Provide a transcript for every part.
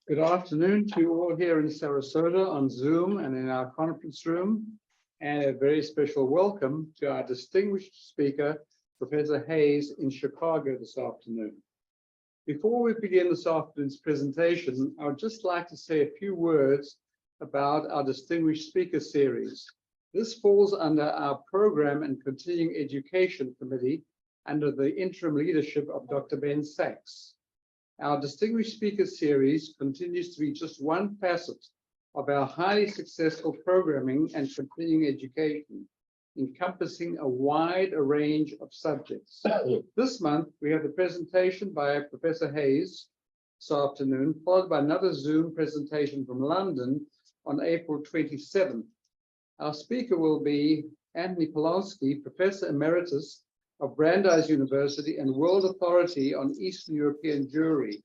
Good afternoon to you all here in Sarasota on Zoom and in our conference room, and a very special welcome to our distinguished speaker, Professor Hayes in Chicago this afternoon. Before we begin this afternoon's presentation, I would just like to say a few words about our distinguished speaker series. This falls under our Program and Continuing Education Committee under the interim leadership of Dr. Ben Sachs. Our Distinguished Speaker Series continues to be just one facet of our highly successful programming and continuing education, encompassing a wide range of subjects. This month, we have the presentation by Professor Hayes this afternoon, followed by another Zoom presentation from London on April 27th. Our speaker will be Anthony Polonsky, Professor Emeritus of Brandeis University and World Authority on Eastern European Jewry.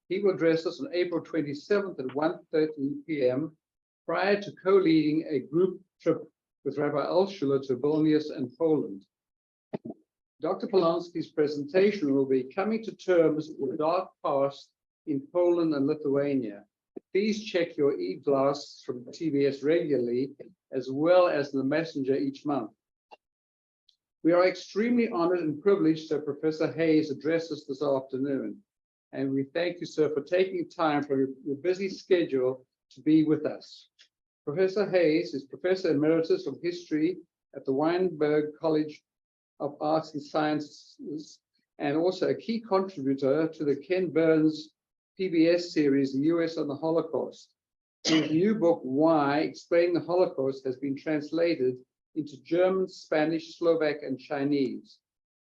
He will address us on April 27th at 1:30 p.m. prior to co-leading a group trip with Rabbi Altshuler to Vilnius and Poland. Dr. Polonsky's presentation will be Coming to Terms with the Dark Past in Poland and Lithuania. Please check your e-blasts from TBS regularly, as well as the Messenger each month. We are extremely honored and privileged to have Professor Hayes address us this afternoon. And we thank you, sir, for taking time from your busy schedule to be with us. Professor Hayes is Professor Emeritus of History at the Weinberg College of Arts and Sciences, and also a key contributor to the Ken Burns PBS series, The US and the Holocaust. His new book, Why? Explaining the Holocaust, has been translated into German, Spanish, Slovak, and Chinese.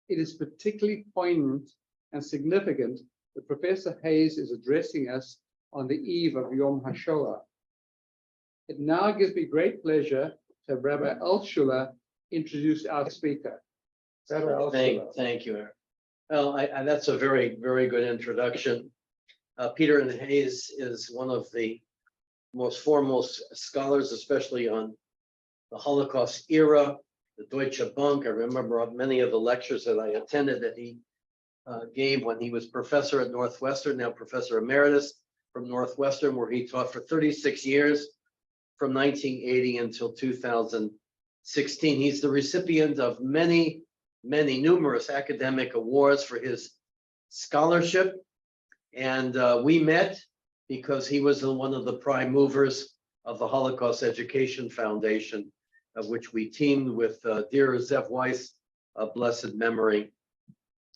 It is particularly poignant and significant that Professor Hayes is addressing us on the eve of Yom HaShoah. It now gives me great pleasure to have Rabbi Altshuler introduce our speaker. Rabbi Altshuler. Thank you, Eric. Well, that's a very, very good introduction. Peter and Hayes is one of the most foremost scholars, especially on the Holocaust era, the Deutsche Bank. I remember many of the lectures that I attended that he gave when he was professor at Northwestern, now Professor Emeritus from Northwestern, where he taught for 36 years from 1980 until 2016. He's the recipient of numerous academic awards for his scholarship. And we met because he was one of the prime movers of the Holocaust Education Foundation, of which we teamed with dear Zev Weiss, of blessed memory,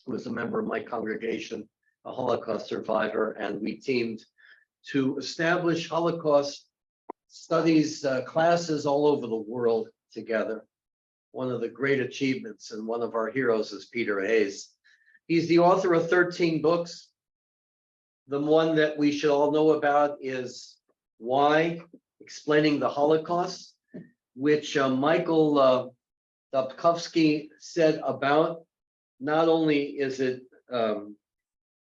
who was a member of my congregation, a Holocaust survivor, and we teamed to establish Holocaust studies classes all over the world together. One of the great achievements, and one of our heroes is Peter Hayes. He's the author of 13 books. The one that we should all know about is Why? Explaining the Holocaust, which Michael Dobkovsky said about. Not only is it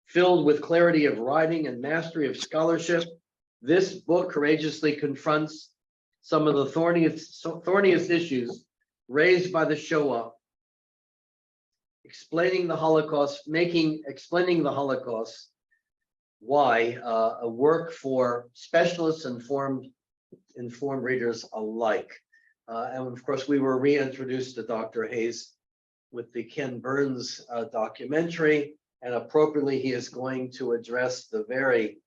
filled with clarity of writing and mastery of scholarship, this book courageously confronts some of the thorniest issues raised by the Shoah, explaining the Holocaust, explaining the Holocaust. Why? A work for specialists and informed readers alike. And of course, we were reintroduced to Dr. Hayes with the Ken Burns documentary, and appropriately he is going to address the very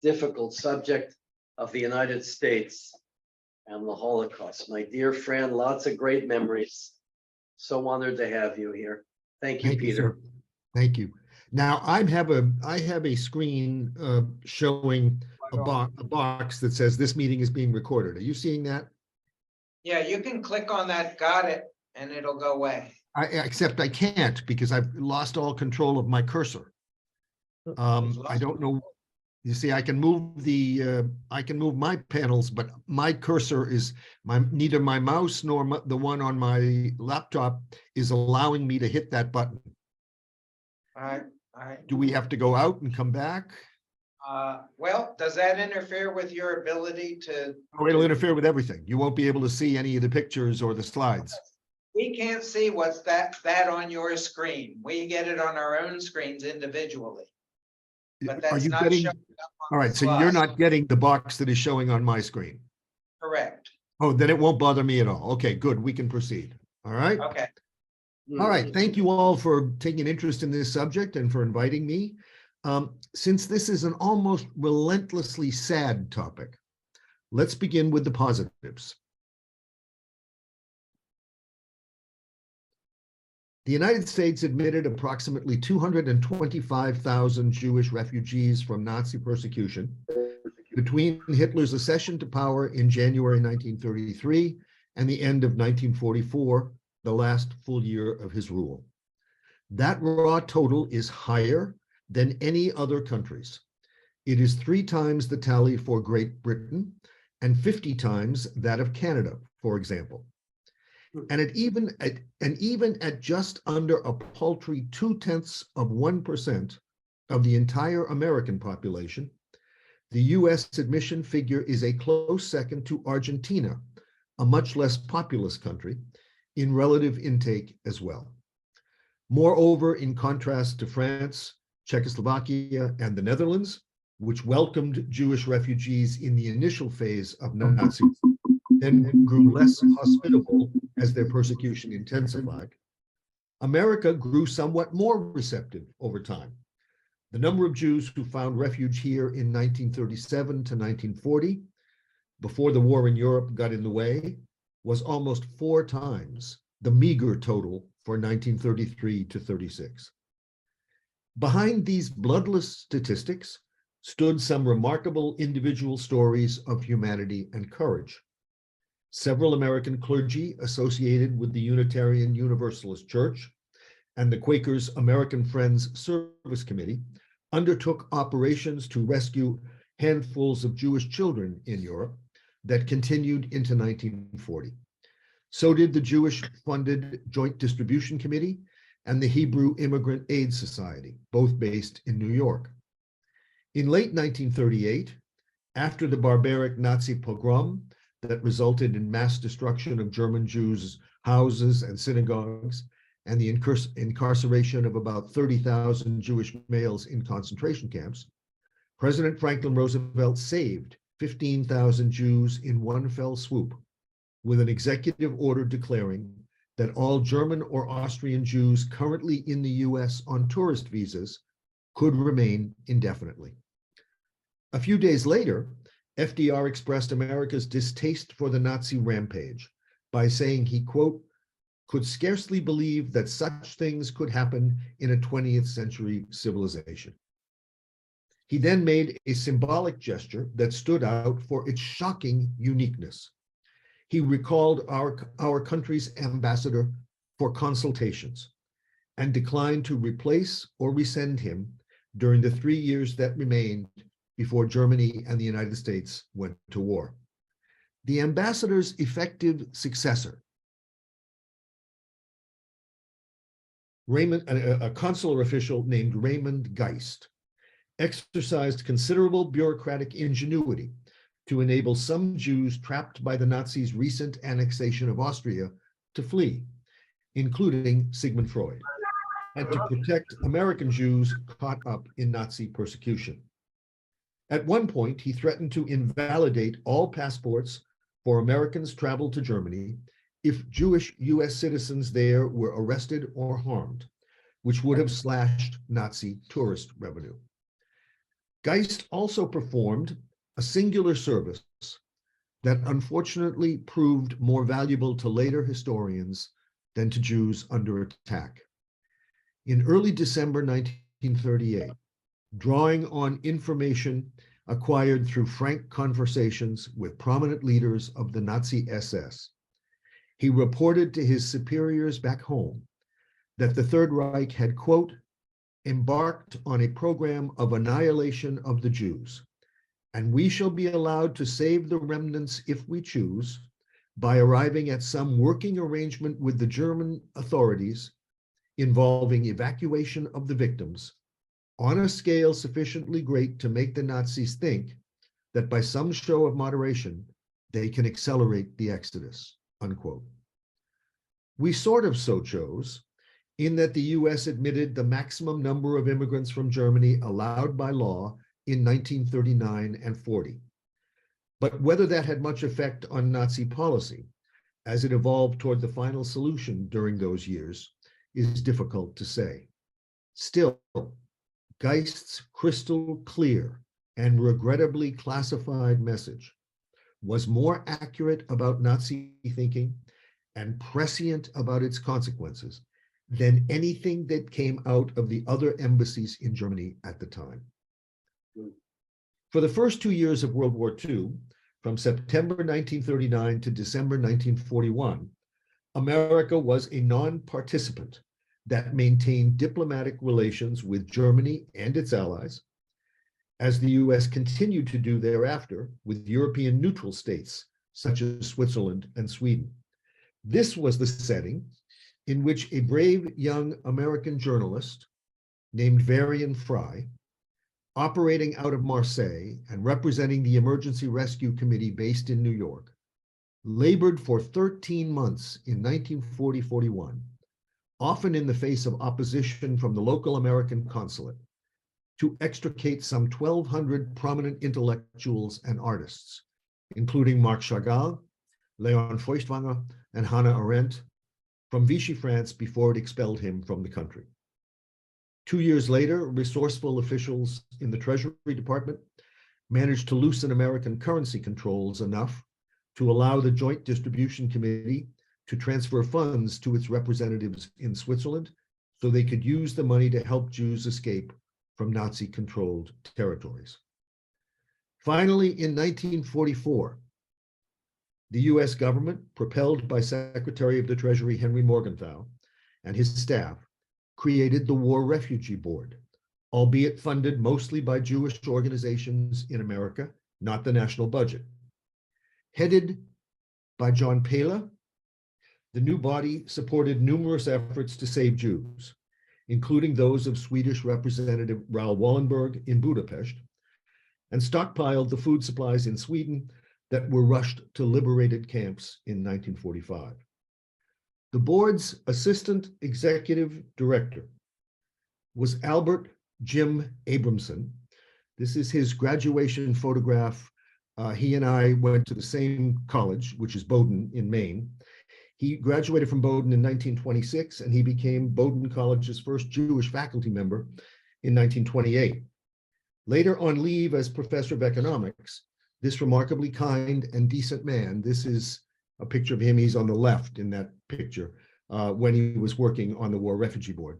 difficult subject of the United States and the Holocaust. My dear friend, lots of great memories. So honored to have you here. Thank you, Peter. Sir. Thank you. Now I have a screen showing a box that says this meeting is being recorded. Are you seeing that? Yeah, you can click on that, got it, and it'll go away. Except I can't because I've lost all control of my cursor. I don't know. You see, I can move my panels, but my cursor is neither my mouse nor the one on my laptop is allowing me to hit that button. All right. Do we have to go out and come back? Well, does that interfere with your ability to? Oh, it'll interfere with everything. You won't be able to see any of the pictures or the slides. We can't see what's that on your screen. We get it on our own screens individually. But Are that's you not getting, showing up all on right, the so you're slide. not getting the box that is showing on my screen. Correct. Oh, then it won't bother me at all. Okay, good. We can proceed. All right. Okay. All right. Thank you all for taking an interest in this subject and for inviting me. Since this is an almost relentlessly sad topic, let's begin with the positives. The United States admitted approximately 225,000 Jewish refugees from Nazi persecution between Hitler's accession to power in January 1933 and the end of 1944, the last full year of his rule. That raw total is higher than any other country's. It is 3 times the tally for Great Britain and 50 times that of Canada, for example. And even at just under a paltry 0.2% of the entire American population, the US admission figure is a close second to Argentina, a much less populous country, in relative intake as well. Moreover, in contrast to France, Czechoslovakia, and the Netherlands, which welcomed Jewish refugees in the initial phase of Nazism, then grew less hospitable as their persecution intensified, America grew somewhat more receptive over time. The number of Jews who found refuge here in 1937 to 1940, before the war in Europe got in the way, was almost 4 times the meager total for 1933 to 36. Behind these bloodless statistics stood some remarkable individual stories of humanity and courage. Several American clergy associated with the Unitarian Universalist Church and the Quakers' American Friends Service Committee undertook operations to rescue handfuls of Jewish children in Europe that continued into 1940. So did the Jewish-funded Joint Distribution Committee and the Hebrew Immigrant Aid Society, both based in New York. In late 1938, after the barbaric Nazi pogrom that resulted in mass destruction of German Jews' houses and synagogues and the incarceration of about 30,000 Jewish males in concentration camps, President Franklin Roosevelt saved 15,000 Jews in one fell swoop with an executive order declaring that all German or Austrian Jews currently in the US on tourist visas could remain indefinitely. A few days later, FDR expressed America's distaste for the Nazi rampage by saying he, quote, could scarcely believe that such things could happen in a 20th century civilization. He then made a symbolic gesture that stood out for its shocking uniqueness. He recalled our country's ambassador for consultations and declined to replace or rescind him during the 3 years that remained before Germany and the United States went to war. The ambassador's effective successor, a consular official named Raymond Geist, exercised considerable bureaucratic ingenuity to enable some Jews trapped by the Nazis' recent annexation of Austria to flee, including Sigmund Freud, and to protect American Jews caught up in Nazi persecution. At one point, he threatened to invalidate all passports for Americans traveled to Germany if Jewish US citizens there were arrested or harmed, which would have slashed Nazi tourist revenue. Geist also performed a singular service that unfortunately proved more valuable to later historians than to Jews under attack. In early December 1938, drawing on information acquired through frank conversations with prominent leaders of the Nazi SS, he reported to his superiors back home that the Third Reich had, quote, embarked on a program of annihilation of the Jews, and we shall be allowed to save the remnants if we choose by arriving at some working arrangement with the German authorities involving evacuation of the victims on a scale sufficiently great to make the Nazis think that by some show of moderation, they can accelerate the exodus, unquote. We sort of so chose, in that the US admitted the maximum number of immigrants from Germany allowed by law in 1939 and 40. But whether that had much effect on Nazi policy, as it evolved toward the final solution during those years, is difficult to say. Still, Geist's crystal clear and regrettably classified message was more accurate about Nazi thinking and prescient about its consequences than anything that came out of the other embassies in Germany at the time. For the first 2 years of World War II, from September 1939 to December 1941, America was a non-participant that maintained diplomatic relations with Germany and its allies, as the US continued to do thereafter with European neutral states, such as Switzerland and Sweden. This was the setting in which a brave young American journalist named Varian Fry, operating out of Marseille and representing the Emergency Rescue Committee based in New York, labored for 13 months in 1940-41, often in the face of opposition from the local American consulate, to extricate some 1,200 prominent intellectuals and artists, including Marc Chagall, Léon Feuchtwanger, and Hannah Arendt, from Vichy France before it expelled him from the country. 2 years later, resourceful officials in the Treasury Department managed to loosen American currency controls enough to allow the Joint Distribution Committee to transfer funds to its representatives in Switzerland so they could use the money to help Jews escape from Nazi-controlled territories. Finally, in 1944, the US government, propelled by Secretary of the Treasury Henry Morgenthau and his staff, created the War Refugee Board, albeit funded mostly by Jewish organizations in America, not the national budget. Headed by John Pala, the new body supported numerous efforts to save Jews, including those of Swedish Representative Raoul Wallenberg in Budapest, and stockpiled the food supplies in Sweden that were rushed to liberated camps in 1945. The board's assistant executive director was Albert Jim Abramson. This is his graduation photograph. He and I went to the same college, which is Bowdoin in Maine. He graduated from Bowdoin in 1926, and he became Bowdoin College's first Jewish faculty member in 1928. Later on leave as professor of economics, this remarkably kind and decent man, this is a picture of him, he's on the left in that picture, when he was working on the War Refugee Board.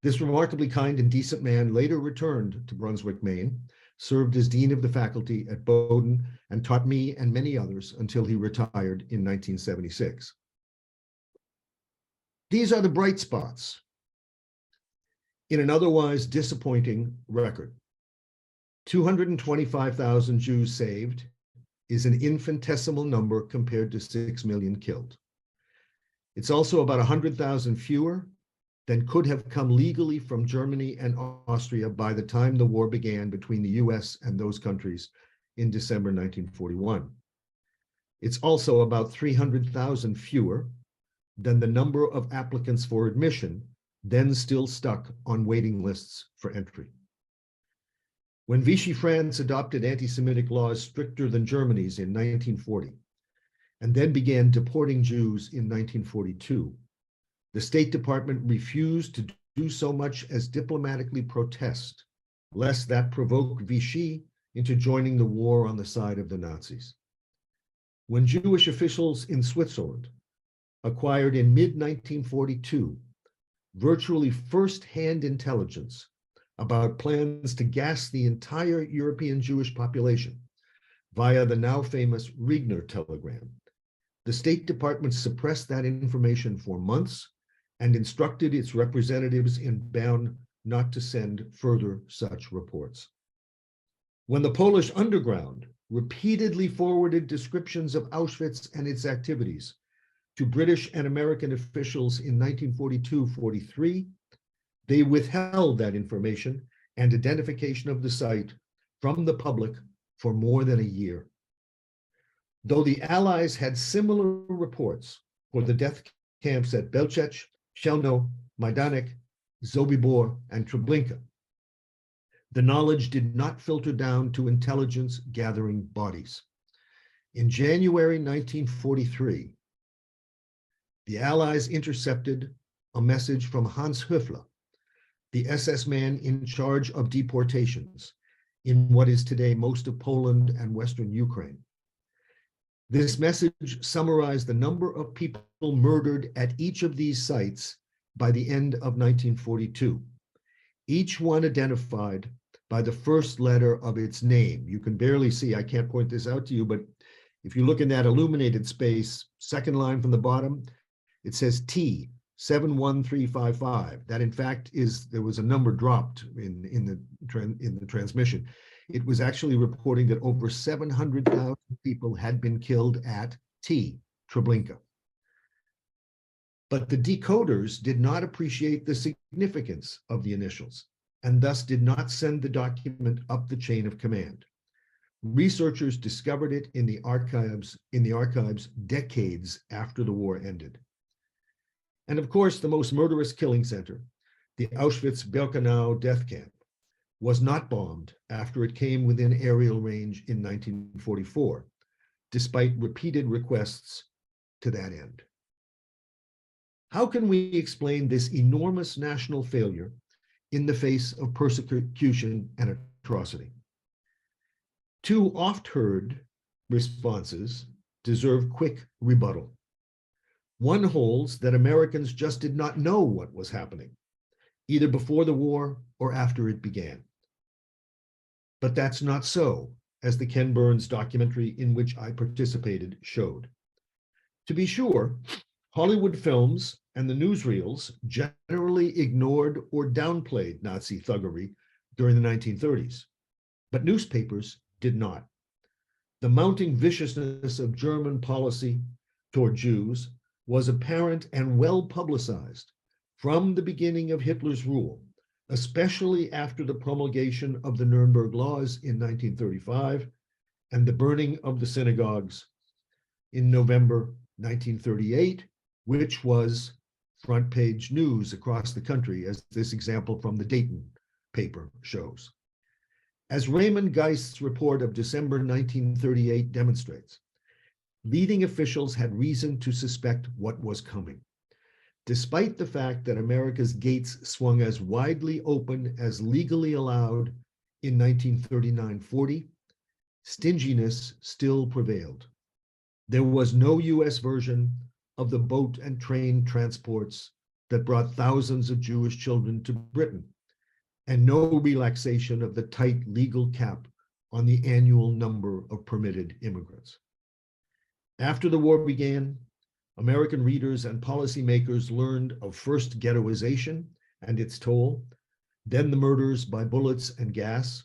This remarkably kind and decent man later returned to Brunswick, Maine, served as dean of the faculty at Bowdoin, and taught me and many others until he retired in 1976. These are the bright spots in an otherwise disappointing record. 225,000 Jews saved is an infinitesimal number compared to 6 million killed. It's also about 100,000 fewer than could have come legally from Germany and Austria by the time the war began between the US and those countries in December 1941. It's also about 300,000 fewer than the number of applicants for admission then still stuck on waiting lists for entry. When Vichy France adopted anti-Semitic laws stricter than Germany's in 1940, and then began deporting Jews in 1942, the State Department refused to do so much as diplomatically protest, lest that provoke Vichy into joining the war on the side of the Nazis. When Jewish officials in Switzerland acquired in mid-1942 virtually first-hand intelligence about plans to gas the entire European Jewish population via the now famous Regner telegram, the State Department suppressed that information for months and instructed its representatives in Bonn not to send further such reports. When the Polish underground repeatedly forwarded descriptions of Auschwitz and its activities to British and American officials in 1942-43, they withheld that information and identification of the site from the public for more than a year. Though the Allies had similar reports for the death camps at Belchec, Chelno, Majdanek, Sobibor, and Treblinka. The knowledge did not filter down to intelligence gathering bodies. In January 1943, the Allies intercepted a message from Hans Höfler, the SS man in charge of deportations in what is today most of Poland and Western Ukraine. This message summarized the number of people murdered at each of these sites by the end of 1942, each one identified by the first letter of its name. You can barely see, I can't point this out to you, but if you look in that illuminated space, second line from the bottom, it says T 71355. That in fact is, there was a number dropped in the transmission. It was actually reporting that over 700,000 people had been killed at T, Treblinka. But the decoders did not appreciate the significance of the initials and thus did not send the document up the chain of command. Researchers discovered it in the archives decades after the war ended. And of course, the most murderous killing center, the Auschwitz-Birkenau death camp, was not bombed after it came within aerial range in 1944, despite repeated requests to that end. How can we explain this enormous national failure in the face of persecution and atrocity? Two oft-heard responses deserve quick rebuttal. One holds that Americans just did not know what was happening, either before the war or after it began. But that's not so, as the Ken Burns documentary in which I participated showed. To be sure, Hollywood films and the newsreels generally ignored or downplayed Nazi thuggery during the 1930s, but newspapers did not. The mounting viciousness of German policy toward Jews was apparent and well publicized from the beginning of Hitler's rule, especially after the promulgation of the Nuremberg Laws in 1935 and the burning of the synagogues in November 1938, which was front page news across the country, as this example from the Dayton paper shows. As Raymond Geist's report of December 1938 demonstrates, leading officials had reason to suspect what was coming. Despite the fact that America's gates swung as widely open as legally allowed in 1939-40, stinginess still prevailed. There was no US version of the boat and train transports that brought thousands of Jewish children to Britain, and no relaxation of the tight legal cap on the annual number of permitted immigrants. After the war began, American readers and policymakers learned of first ghettoization and its toll, then the murders by bullets and gas,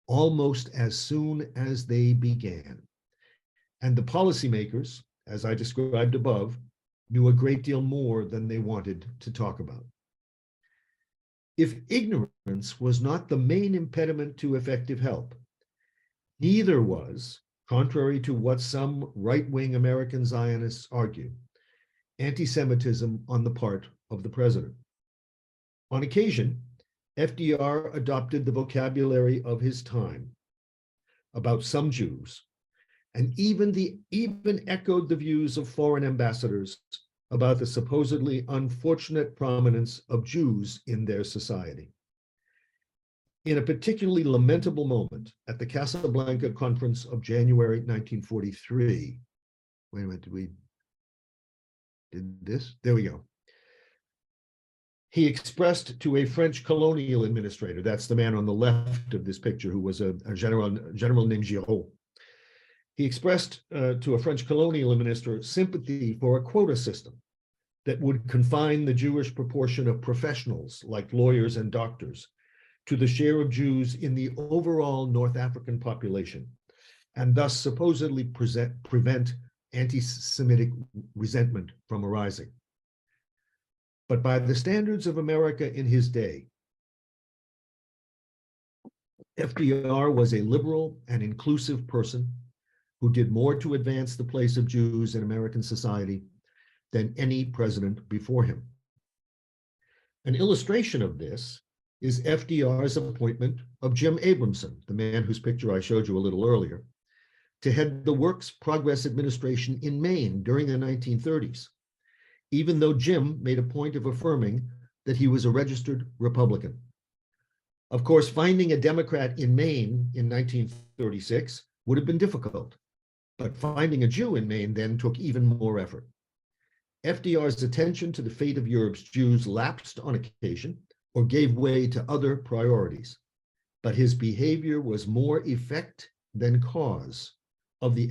almost as soon as they began. And the policymakers, as I described above, knew a great deal more than they wanted to talk about. If ignorance was not the main impediment to effective help, neither was, contrary to what some right-wing American Zionists argue, anti-Semitism on the part of the president. On occasion, FDR adopted the vocabulary of his time about some Jews, and even echoed the views of foreign ambassadors about the supposedly unfortunate prominence of Jews in their society. In a particularly lamentable moment at the Casablanca Conference of January 1943, wait a minute, did this? There we go. He expressed to a French colonial administrator, that's the man on the left of this picture, who was a general named Giraud. He expressed to a French colonial minister sympathy for a quota system that would confine the Jewish proportion of professionals like lawyers and doctors to the share of Jews in the overall North African population, and thus supposedly prevent anti-Semitic resentment from arising. But by the standards of America in his day, FDR was a liberal and inclusive person who did more to advance the place of Jews in American society than any president before him. An illustration of this is FDR's appointment of Jim Abramson, the man whose picture I showed you a little earlier, to head the Works Progress Administration in Maine during the 1930s, even though Jim made a point of affirming that he was a registered Republican. Of course, finding a Democrat in Maine in 1936 would have been difficult, but finding a Jew in Maine then took even more effort. FDR's attention to the fate of Europe's Jews lapsed on occasion or gave way to other priorities, but his behavior was more effect than cause of the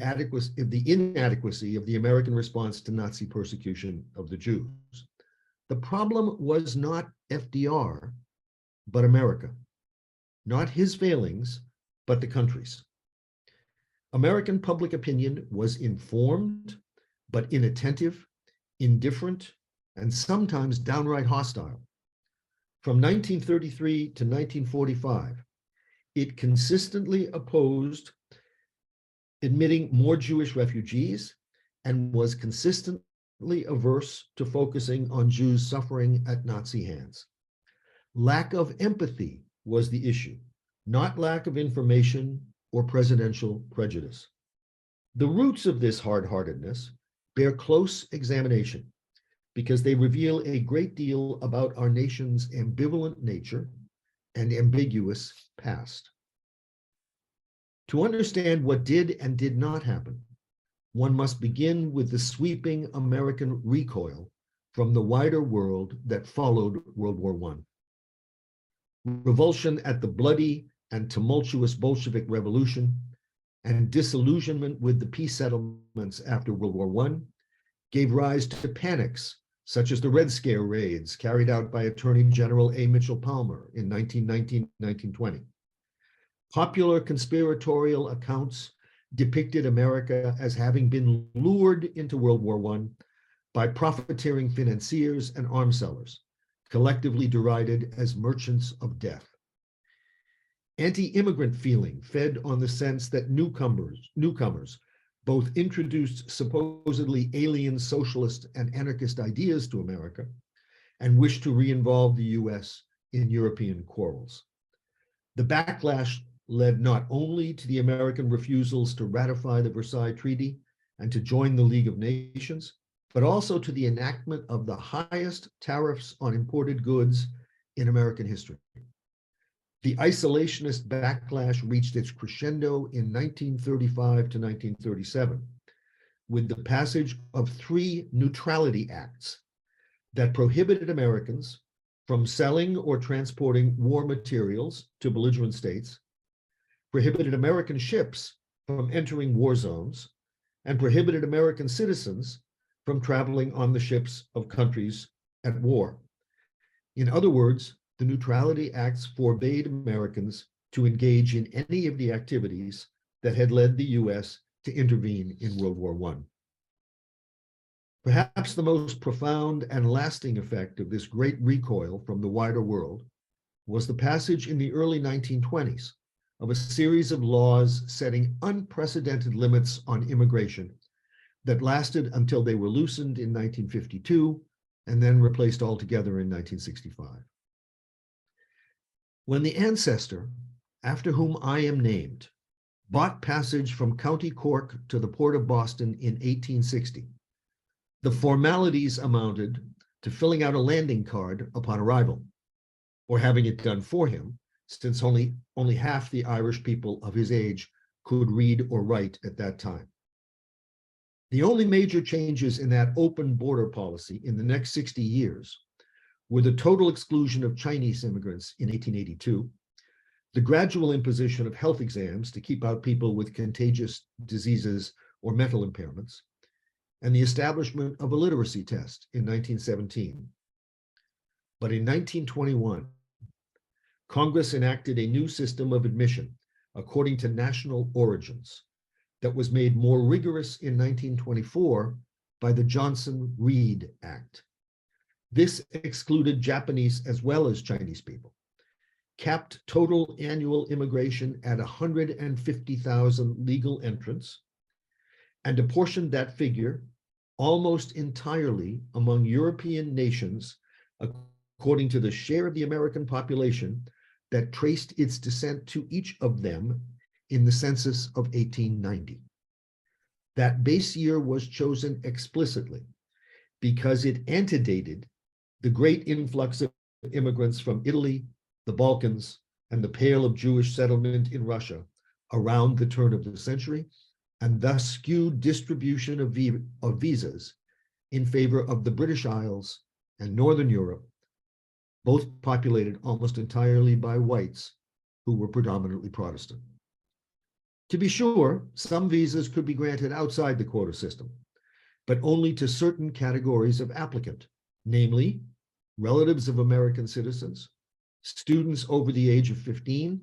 inadequacy of the American response to Nazi persecution of the Jews. The problem was not FDR, but America. Not his failings, but the country's. American public opinion was informed, but inattentive, indifferent, and sometimes downright hostile. From 1933 to 1945, it consistently opposed admitting more Jewish refugees and was consistently averse to focusing on Jews suffering at Nazi hands. Lack of empathy was the issue, not lack of information or presidential prejudice. The roots of this hard-heartedness bear close examination because they reveal a great deal about our nation's ambivalent nature and ambiguous past. To understand what did and did not happen, one must begin with the sweeping American recoil from the wider world that followed World War I. Revulsion at the bloody and tumultuous Bolshevik Revolution and disillusionment with the peace settlements after World War I gave rise to panics such as the Red Scare raids carried out by Attorney General A. Mitchell Palmer in 1919-1920. Popular conspiratorial accounts depicted America as having been lured into World War I by profiteering financiers and arms sellers, collectively derided as merchants of death. Anti-immigrant feeling fed on the sense that newcomers both introduced supposedly alien socialist and anarchist ideas to America and wished to re-involve the US in European quarrels. The backlash led not only to the American refusals to ratify the Versailles Treaty and to join the League of Nations, but also to the enactment of the highest tariffs on imported goods in American history. The isolationist backlash reached its crescendo in 1935 to 1937 with the passage of 3 neutrality acts that prohibited Americans from selling or transporting war materials to belligerent states, prohibited American ships from entering war zones, and prohibited American citizens from traveling on the ships of countries at war. In other words, the Neutrality Acts forbade Americans to engage in any of the activities that had led the US to intervene in World War I. Perhaps the most profound and lasting effect of this great recoil from the wider world was the passage in the early 1920s of a series of laws setting unprecedented limits on immigration that lasted until they were loosened in 1952 and then replaced altogether in 1965. When the ancestor, after whom I am named, bought passage from County Cork to the port of Boston in 1860, the formalities amounted to filling out a landing card upon arrival, or having it done for him, since only half the Irish people of his age could read or write at that time. The only major changes in that open border policy in the next 60 years were the total exclusion of Chinese immigrants in 1882, the gradual imposition of health exams to keep out people with contagious diseases or mental impairments, and the establishment of a literacy test in 1917. But in 1921, Congress enacted a new system of admission according to national origins that was made more rigorous in 1924 by the Johnson-Reed Act. This excluded Japanese as well as Chinese people, capped total annual immigration at 150,000 legal entrants, and apportioned that figure almost entirely among European nations, according to the share of the American population that traced its descent to each of them in the census of 1890. That base year was chosen explicitly because it antedated the great influx of immigrants from Italy, the Balkans, and the Pale of Jewish settlement in Russia around the turn of the century, and thus skewed distribution of visas in favor of the British Isles and Northern Europe, both populated almost entirely by whites who were predominantly Protestant. To be sure, some visas could be granted outside the quota system, but only to certain categories of applicant, namely relatives of American citizens, students over the age of 15,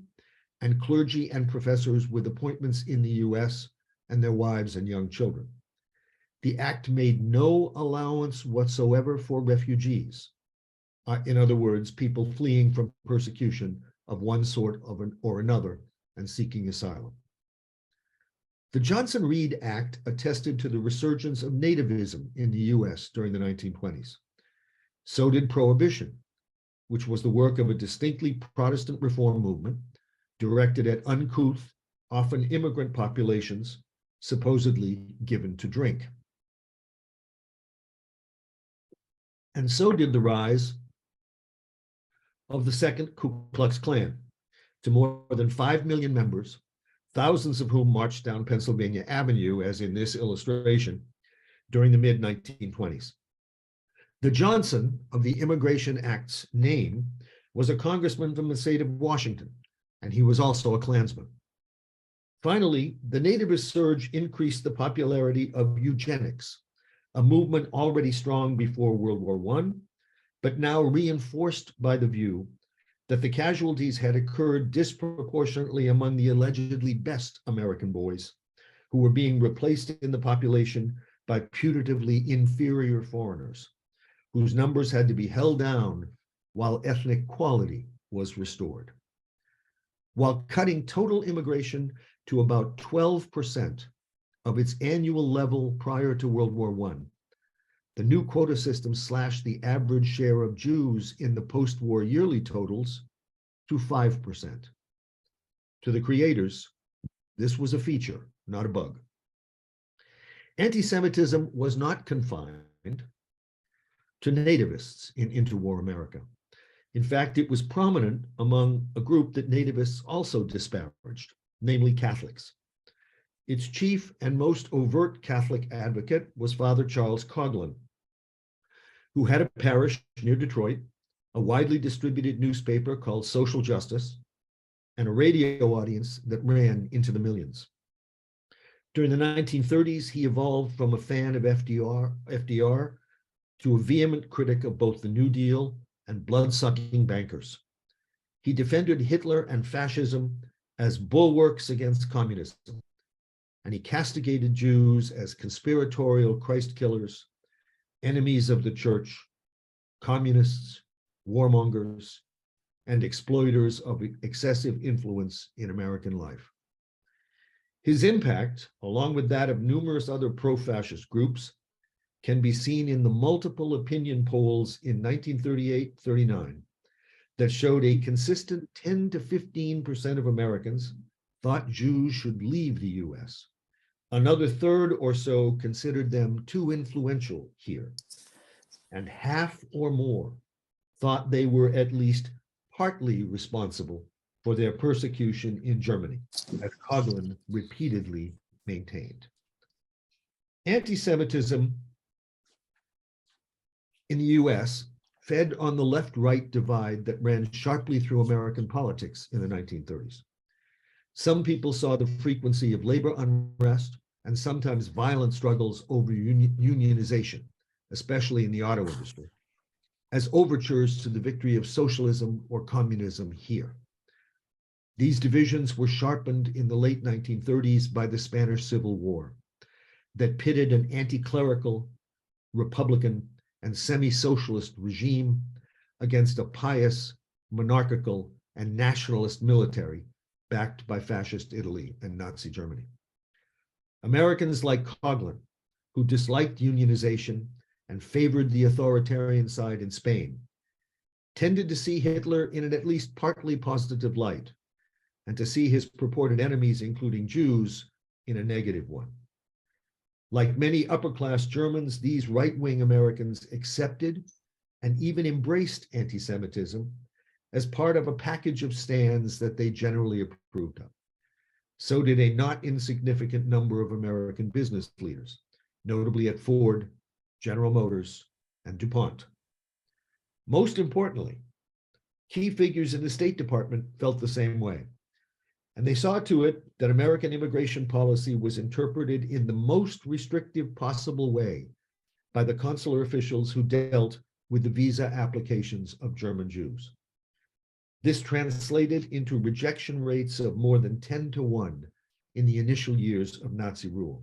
and clergy and professors with appointments in the US and their wives and young children. The act made no allowance whatsoever for refugees. In other words, people fleeing from persecution of one sort or another and seeking asylum. The Johnson-Reed Act attested to the resurgence of nativism in the US during the 1920s. So did Prohibition, which was the work of a distinctly Protestant reform movement directed at uncouth, often immigrant populations, supposedly given to drink. And so did the rise of the Second Ku Klux Klan to more than 5 million members, thousands of whom marched down Pennsylvania Avenue, as in this illustration, during the mid-1920s. The Johnson of the Immigration Act's name was a congressman from the state of Washington, and he was also a Klansman. Finally, the nativist surge increased the popularity of eugenics, a movement already strong before World War I, but now reinforced by the view that the casualties had occurred disproportionately among the allegedly best American boys, who were being replaced in the population by putatively inferior foreigners, whose numbers had to be held down while ethnic quality was restored. While cutting total immigration to about 12% of its annual level prior to World War I, the new quota system slashed the average share of Jews in the post-war yearly totals to 5%. To the creators, this was a feature, not a bug. Anti-Semitism was not confined to nativists in interwar America. In fact, it was prominent among a group that nativists also disparaged, namely Catholics. Its chief and most overt Catholic advocate was Father Charles Coughlin, who had a parish near Detroit, a widely distributed newspaper called Social Justice, and a radio audience that ran into the millions. During the 1930s, he evolved from a fan of FDR to a vehement critic of both the New Deal and blood-sucking bankers. He defended Hitler and fascism as bulwarks against communism, and he castigated Jews as conspiratorial Christ killers, enemies of the church, communists, warmongers, and exploiters of excessive influence in American life. His impact, along with that of numerous other pro-fascist groups, can be seen in the multiple opinion polls in 1938-39 that showed a consistent 10 to 15% of Americans thought Jews should leave the US. Another third or so considered them too influential here, and half or more thought they were at least partly responsible for their persecution in Germany, as Coughlin repeatedly maintained. Anti-Semitism in the US fed on the left-right divide that ran sharply through American politics in the 1930s. Some people saw the frequency of labor unrest and sometimes violent struggles over unionization, especially in the auto industry, as overtures to the victory of socialism or communism here. These divisions were sharpened in the late 1930s by the Spanish Civil War that pitted an anti-clerical, Republican, and semi-socialist regime against a pious, monarchical, and nationalist military backed by fascist Italy and Nazi Germany. Americans like Coughlin, who disliked unionization and favored the authoritarian side in Spain, tended to see Hitler in an at least partly positive light, and to see his purported enemies, including Jews, in a negative one. Like many upper-class Germans, these right-wing Americans accepted and even embraced anti-Semitism as part of a package of stands that they generally approved of. So did a not insignificant number of American business leaders, notably at Ford, General Motors, and DuPont. Most importantly, key figures in the State Department felt the same way, and they saw to it that American immigration policy was interpreted in the most restrictive possible way by the consular officials who dealt with the visa applications of German Jews. This translated into rejection rates of more than 10-1 in the initial years of Nazi rule.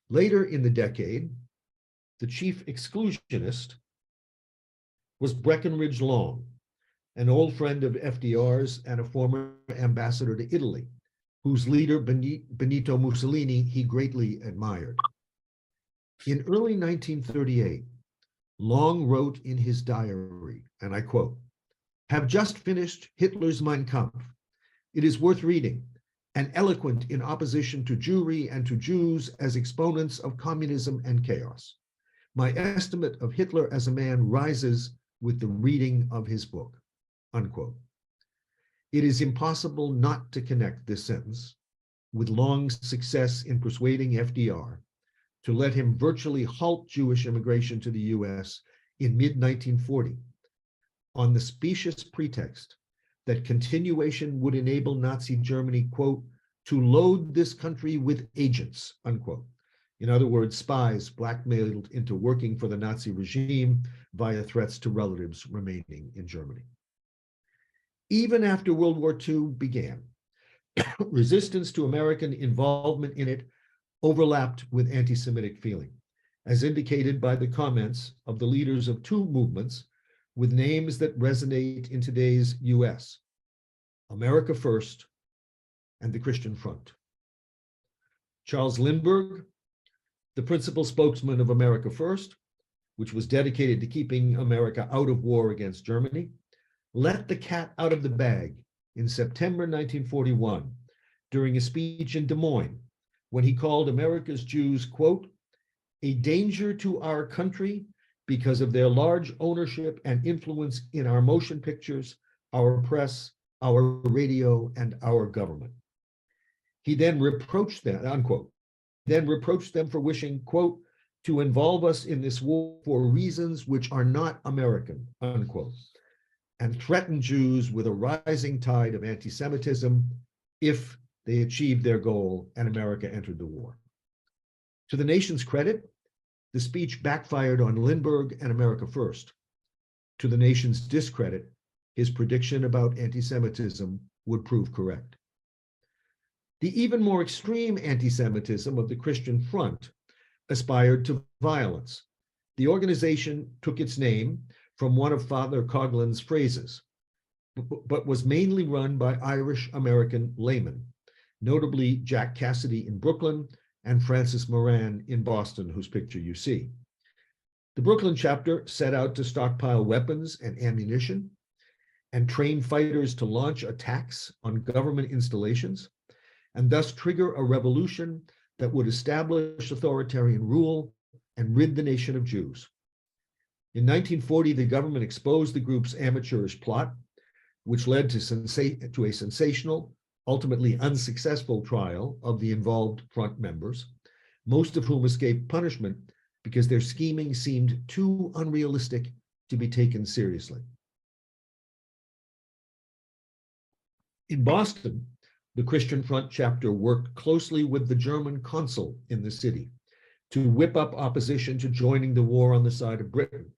Later in the decade, the chief exclusionist was Breckinridge Long, an old friend of FDR's and a former ambassador to Italy, whose leader, Benito Mussolini, he greatly admired. In early 1938, Long wrote in his diary, and I quote, "Have just finished Hitler's Mein Kampf. It is worth reading and eloquent in opposition to Jewry and to Jews as exponents of communism and chaos. My estimate of Hitler as a man rises with the reading of his book," unquote. It is impossible not to connect this sentence with Long's success in persuading FDR to let him virtually halt Jewish immigration to the US in mid-1940 on the specious pretext that continuation would enable Nazi Germany, quote, "to load this country with agents," unquote. In other words, spies blackmailed into working for the Nazi regime via threats to relatives remaining in Germany. Even after World War II began, resistance to American involvement in it overlapped with anti-Semitic feeling, as indicated by the comments of the leaders of two movements with names that resonate in today's US, America First and the Christian Front. Charles Lindbergh, the principal spokesman of America First, which was dedicated to keeping America out of war against Germany, let the cat out of the bag in September 1941 during a speech in Des Moines, when he called America's Jews, quote, "a danger to our country because of their large ownership and influence in our motion pictures, our press, our radio, and our government." He then reproached them, unquote, for wishing, quote, "to involve us in this war for reasons which are not American," unquote, and threatened Jews with a rising tide of anti-Semitism if they achieved their goal and America entered the war. To the nation's credit, the speech backfired on Lindbergh and America First. To the nation's discredit, his prediction about anti-Semitism would prove correct. The even more extreme anti-Semitism of the Christian Front aspired to violence. The organization took its name from one of Father Coughlin's phrases, but was mainly run by Irish-American laymen, notably Jack Cassidy in Brooklyn and Francis Moran in Boston, whose picture you see. The Brooklyn chapter set out to stockpile weapons and ammunition and train fighters to launch attacks on government installations, and thus trigger a revolution that would establish authoritarian rule and rid the nation of Jews. In 1940, the government exposed the group's amateurish plot, which led to a sensational, ultimately unsuccessful trial of the involved front members, most of whom escaped punishment because their scheming seemed too unrealistic to be taken seriously. In Boston, the Christian Front chapter worked closely with the German consul in the city to whip up opposition to joining the war on the side of Britain.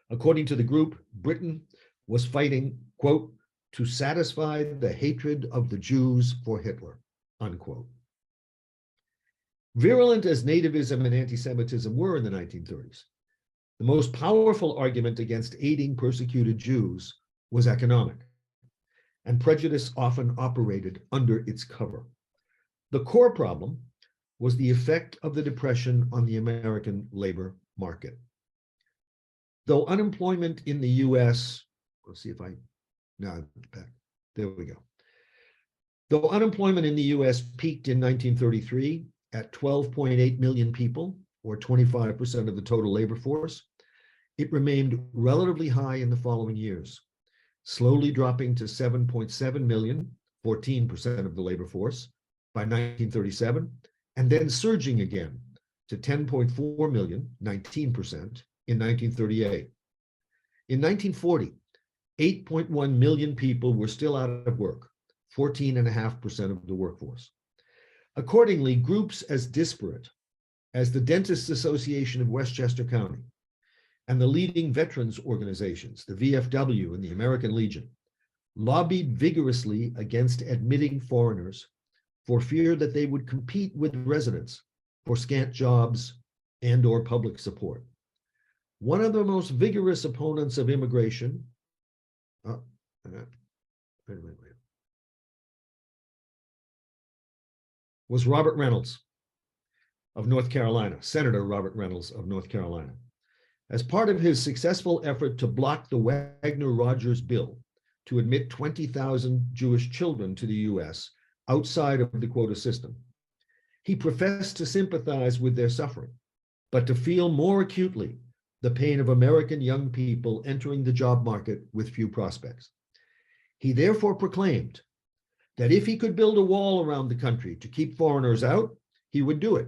According to the group, Britain was fighting, quote, "to satisfy the hatred of the Jews for Hitler," unquote. Virulent as nativism and anti-Semitism were in the 1930s, the most powerful argument against aiding persecuted Jews was economic, and prejudice often operated under its cover. The core problem was the effect of the Depression on the American labor market. Though unemployment in the US, let's see if I, no, back, there we go. Though unemployment in the US peaked in 1933 at 12.8 million people, or 25% of the total labor force, it remained relatively high in the following years, slowly dropping to 7.7 million, 14% of the labor force, by 1937, and then surging again to 10.4 million, 19%, in 1938. In 1940, 8.1 million people were still out of work, 14.5% of the workforce. Accordingly, groups as disparate as the Dentists Association of Westchester County and the leading veterans organizations, the VFW and the American Legion, lobbied vigorously against admitting foreigners for fear that they would compete with residents for scant jobs and/or public support. One of the most vigorous opponents of immigration, was Robert Reynolds of North Carolina, Senator Robert Reynolds of North Carolina. As part of his successful effort to block the Wagner-Rogers bill to admit 20,000 Jewish children to the US outside of the quota system, he professed to sympathize with their suffering, but to feel more acutely the pain of American young people entering the job market with few prospects. He therefore proclaimed that if he could build a wall around the country to keep foreigners out, he would do it,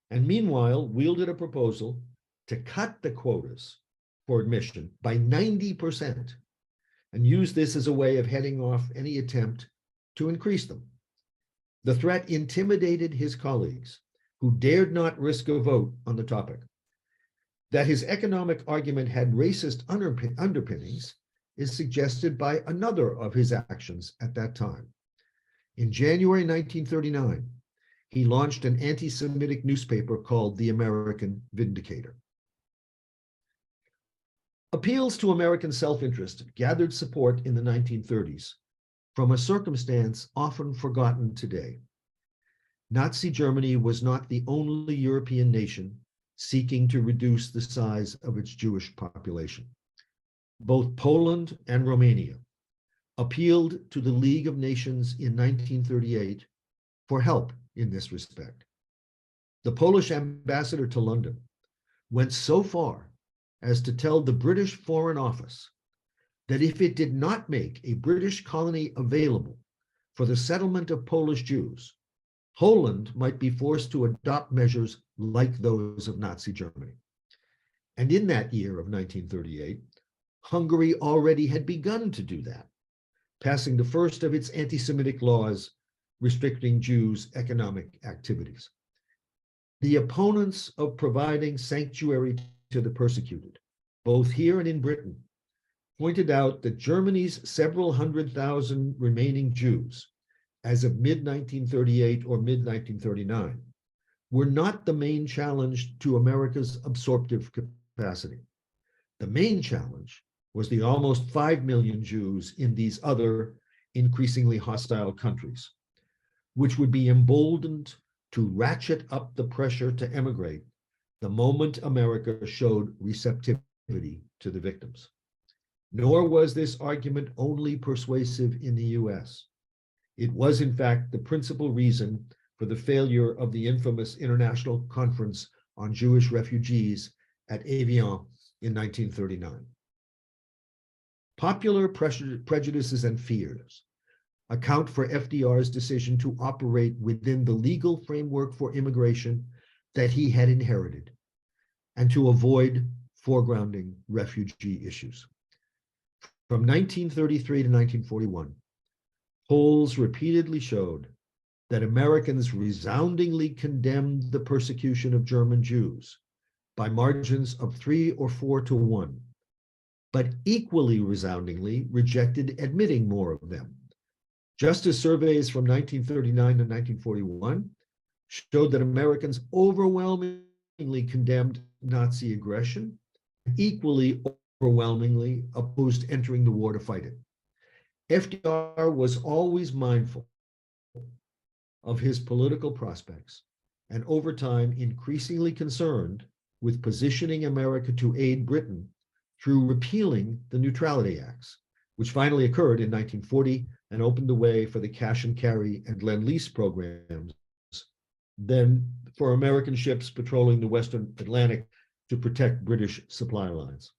and meanwhile wielded a proposal to cut the quotas for admission by 90% and use this as a way of heading off any attempt to increase them. The threat intimidated his colleagues, who dared not risk a vote on the topic. That his economic argument had racist underpinnings is suggested by another of his actions at that time. In January 1939, he launched an anti-Semitic newspaper called The American Vindicator. Appeals to American self-interest gathered support in the 1930s from a circumstance often forgotten today. Nazi Germany was not the only European nation seeking to reduce the size of its Jewish population. Both Poland and Romania appealed to the League of Nations in 1938 for help in this respect. The Polish ambassador to London went so far as to tell the British Foreign Office that if it did not make a British colony available for the settlement of Polish Jews, Poland might be forced to adopt measures like those of Nazi Germany. And in that year of 1938, Hungary already had begun to do that, passing the first of its anti-Semitic laws restricting Jews' economic activities. The opponents of providing sanctuary to the persecuted, both here and in Britain, pointed out that Germany's several 100,000 remaining Jews, as of mid-1938 or mid-1939, were not the main challenge to America's absorptive capacity. The main challenge was the almost 5 million Jews in these other increasingly hostile countries, which would be emboldened to ratchet up the pressure to emigrate the moment America showed receptivity to the victims. Nor was this argument only persuasive in the US. It was, in fact, the principal reason for the failure of the infamous International Conference on Jewish Refugees at Evian in 1939. Popular prejudices and fears account for FDR's decision to operate within the legal framework for immigration that he had inherited and to avoid foregrounding refugee issues. From 1933 to 1941, polls repeatedly showed that Americans resoundingly condemned the persecution of German Jews by margins of 3 or 4 to 1, but equally resoundingly rejected admitting more of them. Just as surveys from 1939 to 1941 showed that Americans overwhelmingly condemned Nazi aggression, equally overwhelmingly opposed entering the war to fight it. FDR was always mindful of his political prospects and over time increasingly concerned with positioning America to aid Britain through repealing the Neutrality Acts, which finally occurred in 1940 and opened the way for the cash and carry and lend-lease programs, then for American ships patrolling the Western Atlantic to protect British supply lines.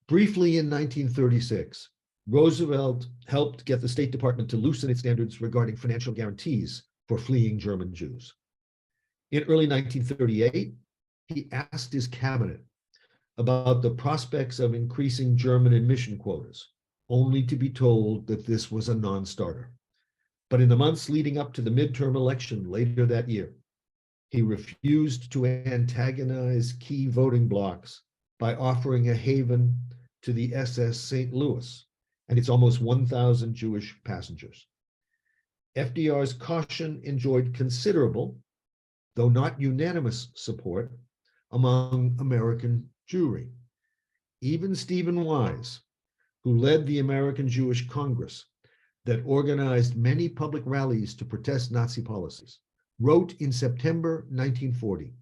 Briefly in 1936, Roosevelt helped get the State Department to loosen its standards regarding financial guarantees for fleeing German Jews. In early 1938, he asked his cabinet about the prospects of increasing German admission quotas, only to be told that this was a non-starter. But in the months leading up to the midterm election later that year, he refused to antagonize key voting blocs by offering a haven to the SS St. Louis and its almost 1,000 Jewish passengers. FDR's caution enjoyed considerable, though not unanimous, support among American Jewry. Even Stephen Wise, who led the American Jewish Congress that organized many public rallies to protest Nazi policies, wrote in September 1940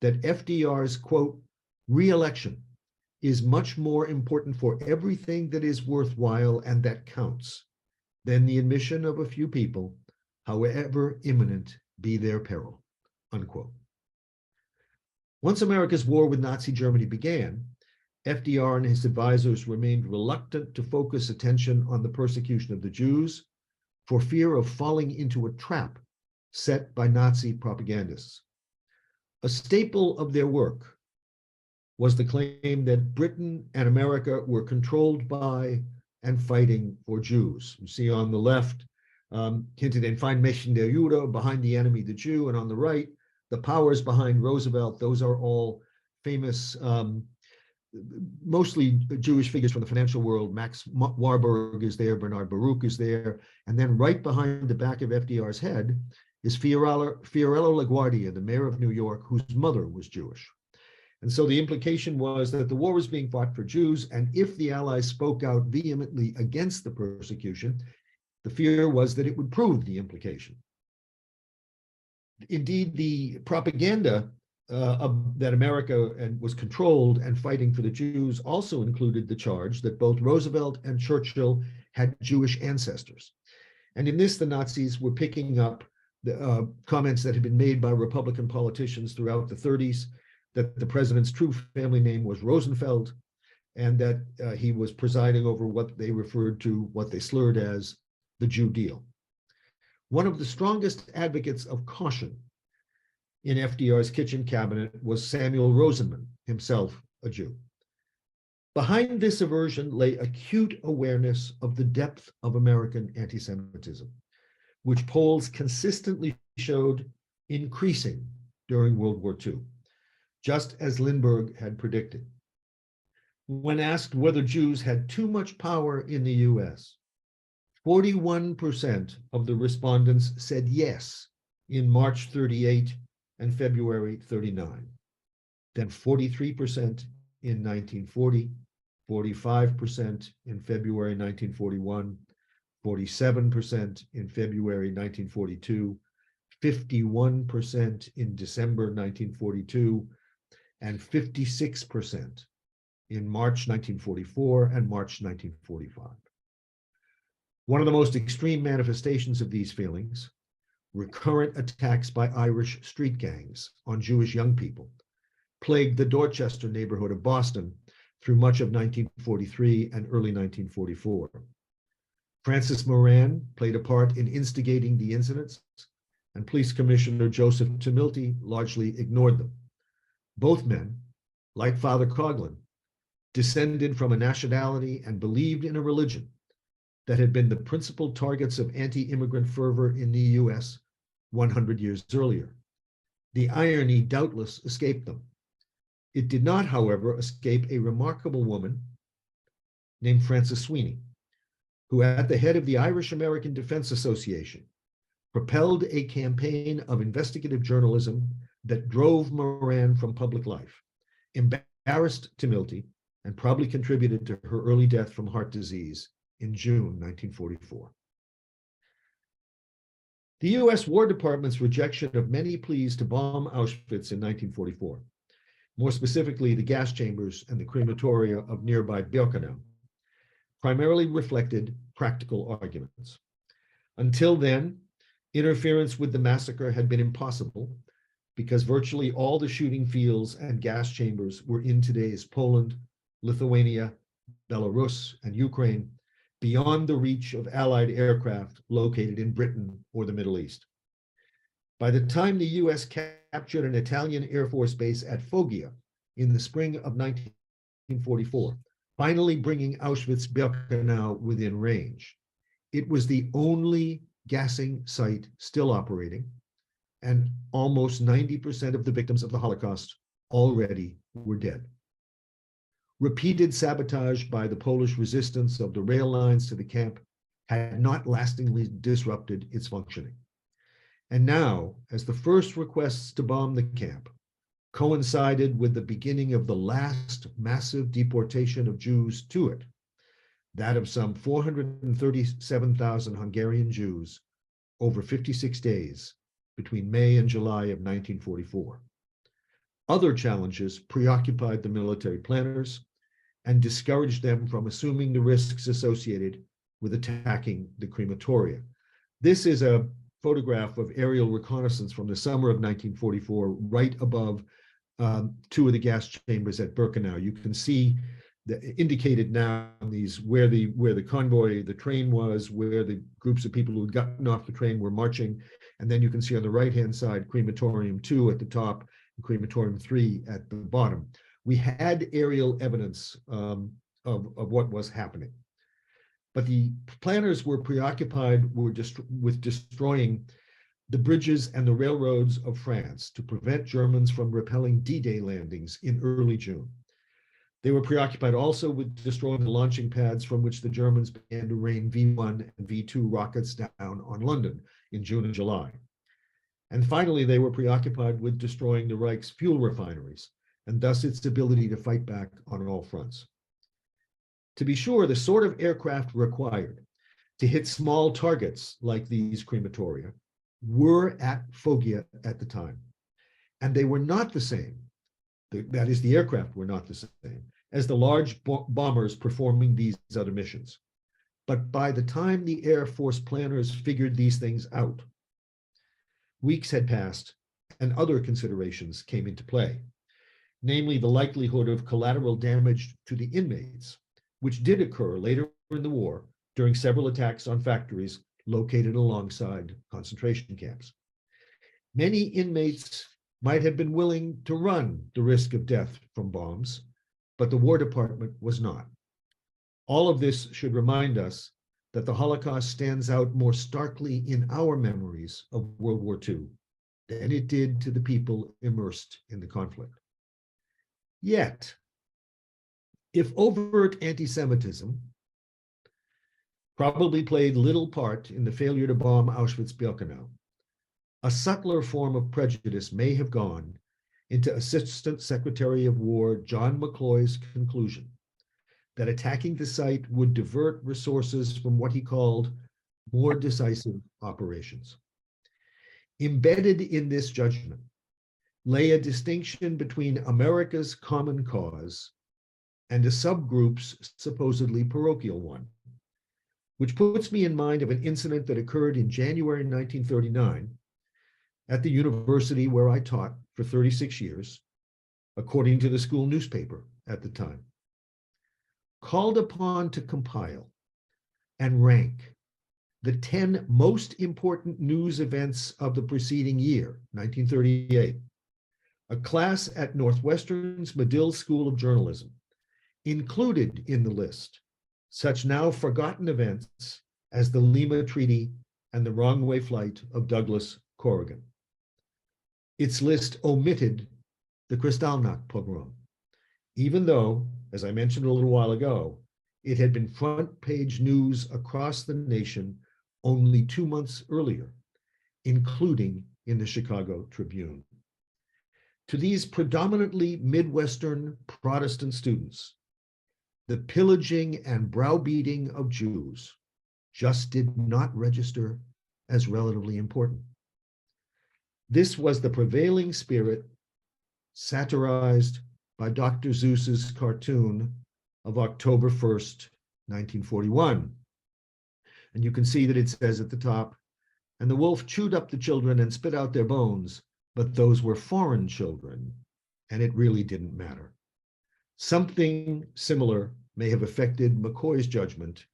that FDR's, quote, re-election is much more important for everything that is worthwhile and that counts than the admission of a few people, however imminent be their peril, unquote. Once America's war with Nazi Germany began, FDR and his advisors remained reluctant to focus attention on the persecution of the Jews for fear of falling into a trap set by Nazi propagandists. A staple of their work was the claim that Britain and America were controlled by and fighting for Jews. You see on the left, hinted in Feindmächten der Jude, behind the enemy, the Jew, and on the right, the powers behind Roosevelt. Those are all famous, mostly Jewish figures from the financial world. Max Warburg is there, Bernard Baruch is there, and then right behind the back of FDR's head is Fiorello LaGuardia, the mayor of New York, whose mother was Jewish. And so the implication was that the war was being fought for Jews, and if the Allies spoke out vehemently against the persecution, the fear was that it would prove the implication. Indeed, the propaganda that America was controlled and fighting for the Jews also included the charge that both Roosevelt and Churchill had Jewish ancestors. And in this, the Nazis were picking up the comments that had been made by Republican politicians throughout the 30s, that the president's true family name was Rosenfeld, and that he was presiding over what they referred to, what they slurred as the Jew deal. One of the strongest advocates of caution in FDR's kitchen cabinet was Samuel Rosenman, himself a Jew. Behind this aversion lay acute awareness of the depth of American anti-Semitism, which polls consistently showed increasing during World War II, just as Lindbergh had predicted. When asked whether Jews had too much power in the US, 41% of the respondents said yes in March 38 and February 39, then 43% in 1940, 45% in February 1941, 47% in February 1942, 51% in December 1942, and 56% in March 1944 and March 1945. One of the most extreme manifestations of these feelings, recurrent attacks by Irish street gangs on Jewish young people, plagued the Dorchester neighborhood of Boston through much of 1943 and early 1944. Francis Moran played a part in instigating the incidents, and Police Commissioner Joseph Tumilty largely ignored them. Both men, like Father Coughlin, descended from a nationality and believed in a religion that had been the principal targets of anti-immigrant fervor in the US 100 years earlier. The irony doubtless escaped them. It did not, however, escape a remarkable woman named Frances Sweeney, who at the head of the Irish American Defense Association propelled a campaign of investigative journalism that drove Moran from public life, embarrassed Tumilty, and probably contributed to her early death from heart disease in June 1944. The US War Department's rejection of many pleas to bomb Auschwitz in 1944, more specifically the gas chambers and the crematoria of nearby Birkenau, primarily reflected practical arguments. Until then, interference with the massacre had been impossible because virtually all the shooting fields and gas chambers were in today's Poland, Lithuania, Belarus, and Ukraine, beyond the reach of Allied aircraft located in Britain or the Middle East. By the time the US captured an Italian Air Force base at Foggia in the spring of 1944, finally bringing Auschwitz-Birkenau within range, it was the only gassing site still operating, and almost 90% of the victims of the Holocaust already were dead. Repeated sabotage by the Polish resistance of the rail lines to the camp had not lastingly disrupted its functioning. And now, as the first requests to bomb the camp coincided with the beginning of the last massive deportation of Jews to it, that of some 437,000 Hungarian Jews over 56 days between May and July of 1944. Other challenges preoccupied the military planners and discouraged them from assuming the risks associated with attacking the crematoria. This is a photograph of aerial reconnaissance from the summer of 1944, right above two of the gas chambers at Birkenau. You can see indicated now these where the convoy, the train was, where the groups of people who had gotten off the train were marching, and then you can see on the right-hand side crematorium 2 at the top and crematorium 3 at the bottom. We had aerial evidence of what was happening, but the planners were preoccupied with destroying the bridges and the railroads of France to prevent Germans from repelling D-Day landings in early June. They were preoccupied also with destroying the launching pads from which the Germans began to rain V-1 and V-2 rockets down on London in June and July. And finally, they were preoccupied with destroying the Reich's fuel refineries, and thus its ability to fight back on all fronts. To be sure, the sort of aircraft required to hit small targets like these crematoria were at Foggia at the time, and they were not the same. That is, the aircraft were not the same as the large bombers performing these other missions. But by the time the Air Force planners figured these things out, weeks had passed and other considerations came into play, namely the likelihood of collateral damage to the inmates, which did occur later in the war during several attacks on factories located alongside concentration camps. Many inmates might have been willing to run the risk of death from bombs, but the War Department was not. All of this should remind us that the Holocaust stands out more starkly in our memories of World War II than it did to the people immersed in the conflict. Yet, if overt anti-Semitism probably played little part in the failure to bomb Auschwitz-Birkenau, a subtler form of prejudice may have gone into Assistant Secretary of War John McCloy's conclusion that attacking the site would divert resources from what he called more decisive operations. Embedded in this judgment lay a distinction between America's common cause and a subgroup's supposedly parochial one, which puts me in mind of an incident that occurred in January 1939 at the university where I taught for 36 years, according to the school newspaper at the time. Called upon to compile and rank the 10 most important news events of the preceding year, 1938, a class at Northwestern's Medill School of Journalism included in the list such now forgotten events as the Lima Treaty and the wrong way flight of Douglas Corrigan. Its list omitted the Kristallnacht pogrom, even though, as I mentioned a little while ago, it had been front page news across the nation only 2 months earlier, including in the Chicago Tribune. To these predominantly Midwestern Protestant students, the pillaging and browbeating of Jews just did not register as relatively important. This was the prevailing spirit satirized by Dr. Seuss's cartoon of October 1st, 1941. And you can see that it says at the top, and the wolf chewed up the children and spit out their bones, but those were foreign children, and it really didn't matter. Something similar may have affected McCoy's judgment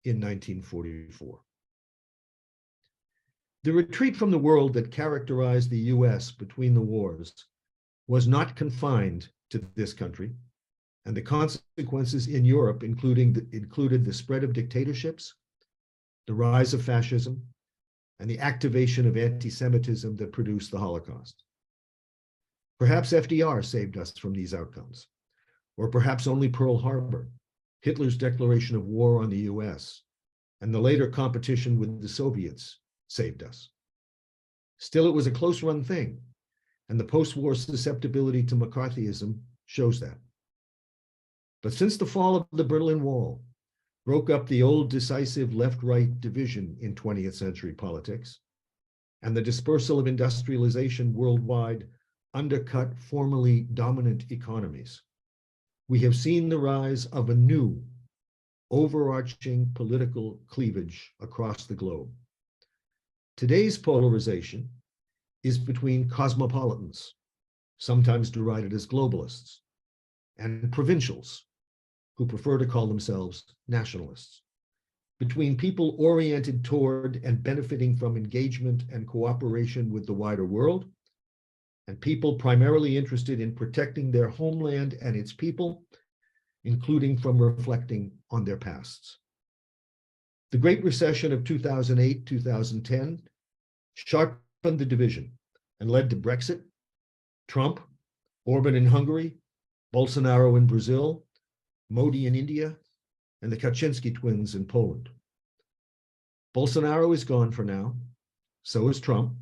in 1944. The retreat from the world that characterized the US between the wars was not confined to this country, and the consequences in Europe included the spread of dictatorships, the rise of fascism, and the activation of anti-Semitism that produced the Holocaust. Perhaps FDR saved us from these outcomes, or perhaps only Pearl Harbor, Hitler's declaration of war on the US, and the later competition with the Soviets saved us. Still, it was a close-run thing, and the post-war susceptibility to McCarthyism shows that. But since the fall of the Berlin Wall broke up the old decisive left-right division in 20th century politics, and the dispersal of industrialization worldwide undercut formerly dominant economies, we have seen the rise of a new, overarching political cleavage across the globe. Today's polarization is between cosmopolitans, sometimes derided as globalists, and provincials, who prefer to call themselves nationalists, between people oriented toward and benefiting from engagement and cooperation with the wider world, and people primarily interested in protecting their homeland and its people, including from reflecting on their pasts. The Great Recession of 2008-2010 sharpened the division and led to Brexit, Trump, Orban in Hungary, Bolsonaro in Brazil, Modi in India, and the Kaczynski twins in Poland. Bolsonaro is gone for now, so is Trump,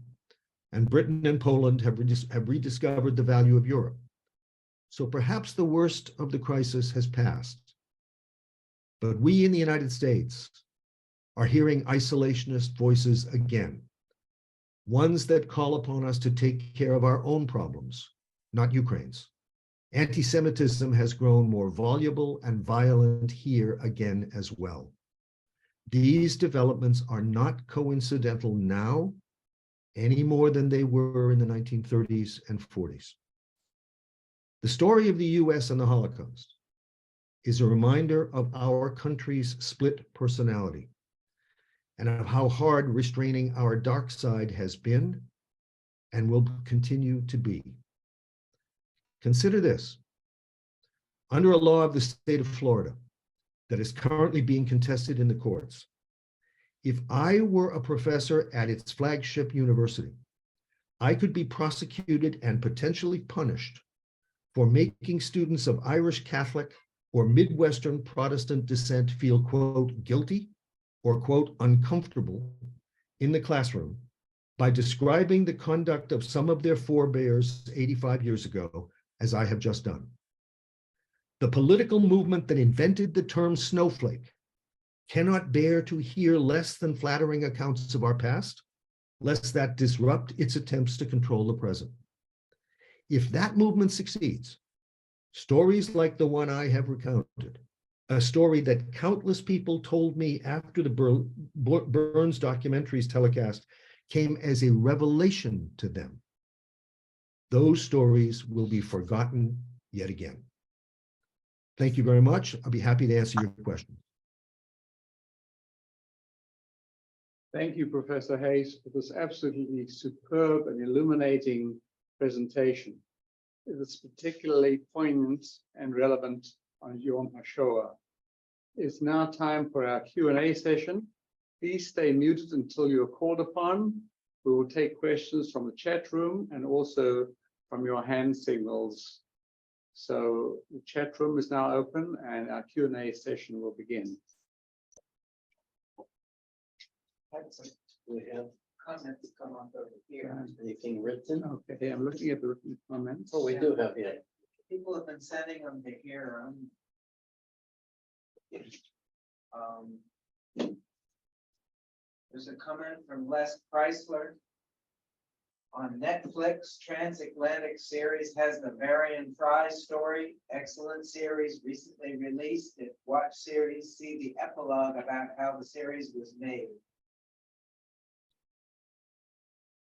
and Britain and Poland have rediscovered the value of Europe. So perhaps the worst of the crisis has passed. But we in the United States are hearing isolationist voices again, ones that call upon us to take care of our own problems, not Ukraine's. Anti-Semitism has grown more voluble and violent here again as well. These developments are not coincidental now any more than they were in the 1930s and 40s. The story of the US and the Holocaust is a reminder of our country's split personality and of how hard restraining our dark side has been and will continue to be. Consider this. Under a law of the state of Florida that is currently being contested in the courts, if I were a professor at its flagship university, I could be prosecuted and potentially punished for making students of Irish Catholic or Midwestern Protestant descent feel, quote, guilty or, quote, uncomfortable in the classroom by describing the conduct of some of their forebears 85 years ago, as I have just done. The political movement that invented the term snowflake cannot bear to hear less than flattering accounts of our past, lest that disrupt its attempts to control the present. If that movement succeeds, stories like the one I have recounted, a story that countless people told me after the Burns documentaries telecast came as a revelation to them, those stories will be forgotten yet again. Thank you very much. I'll be happy to answer your questions. Thank you, Professor Hayes, for this absolutely superb and illuminating presentation. It is particularly poignant and relevant on Yom HaShoah. It's now time for our Q&A session. Please stay muted until you're called upon. We will take questions from the chat room and also from your hand signals. So the chat room is now open and our Q&A session will begin. We have Comments come up over here. anything written? Okay, I'm looking at the written comments. Oh, we do have, yeah. People have been sending them to here. There's a comment from Les Chrysler. On Netflix, Transatlantic series has the Marion Fry story. Excellent series, recently released. If watch series, see the epilogue about how the series was made.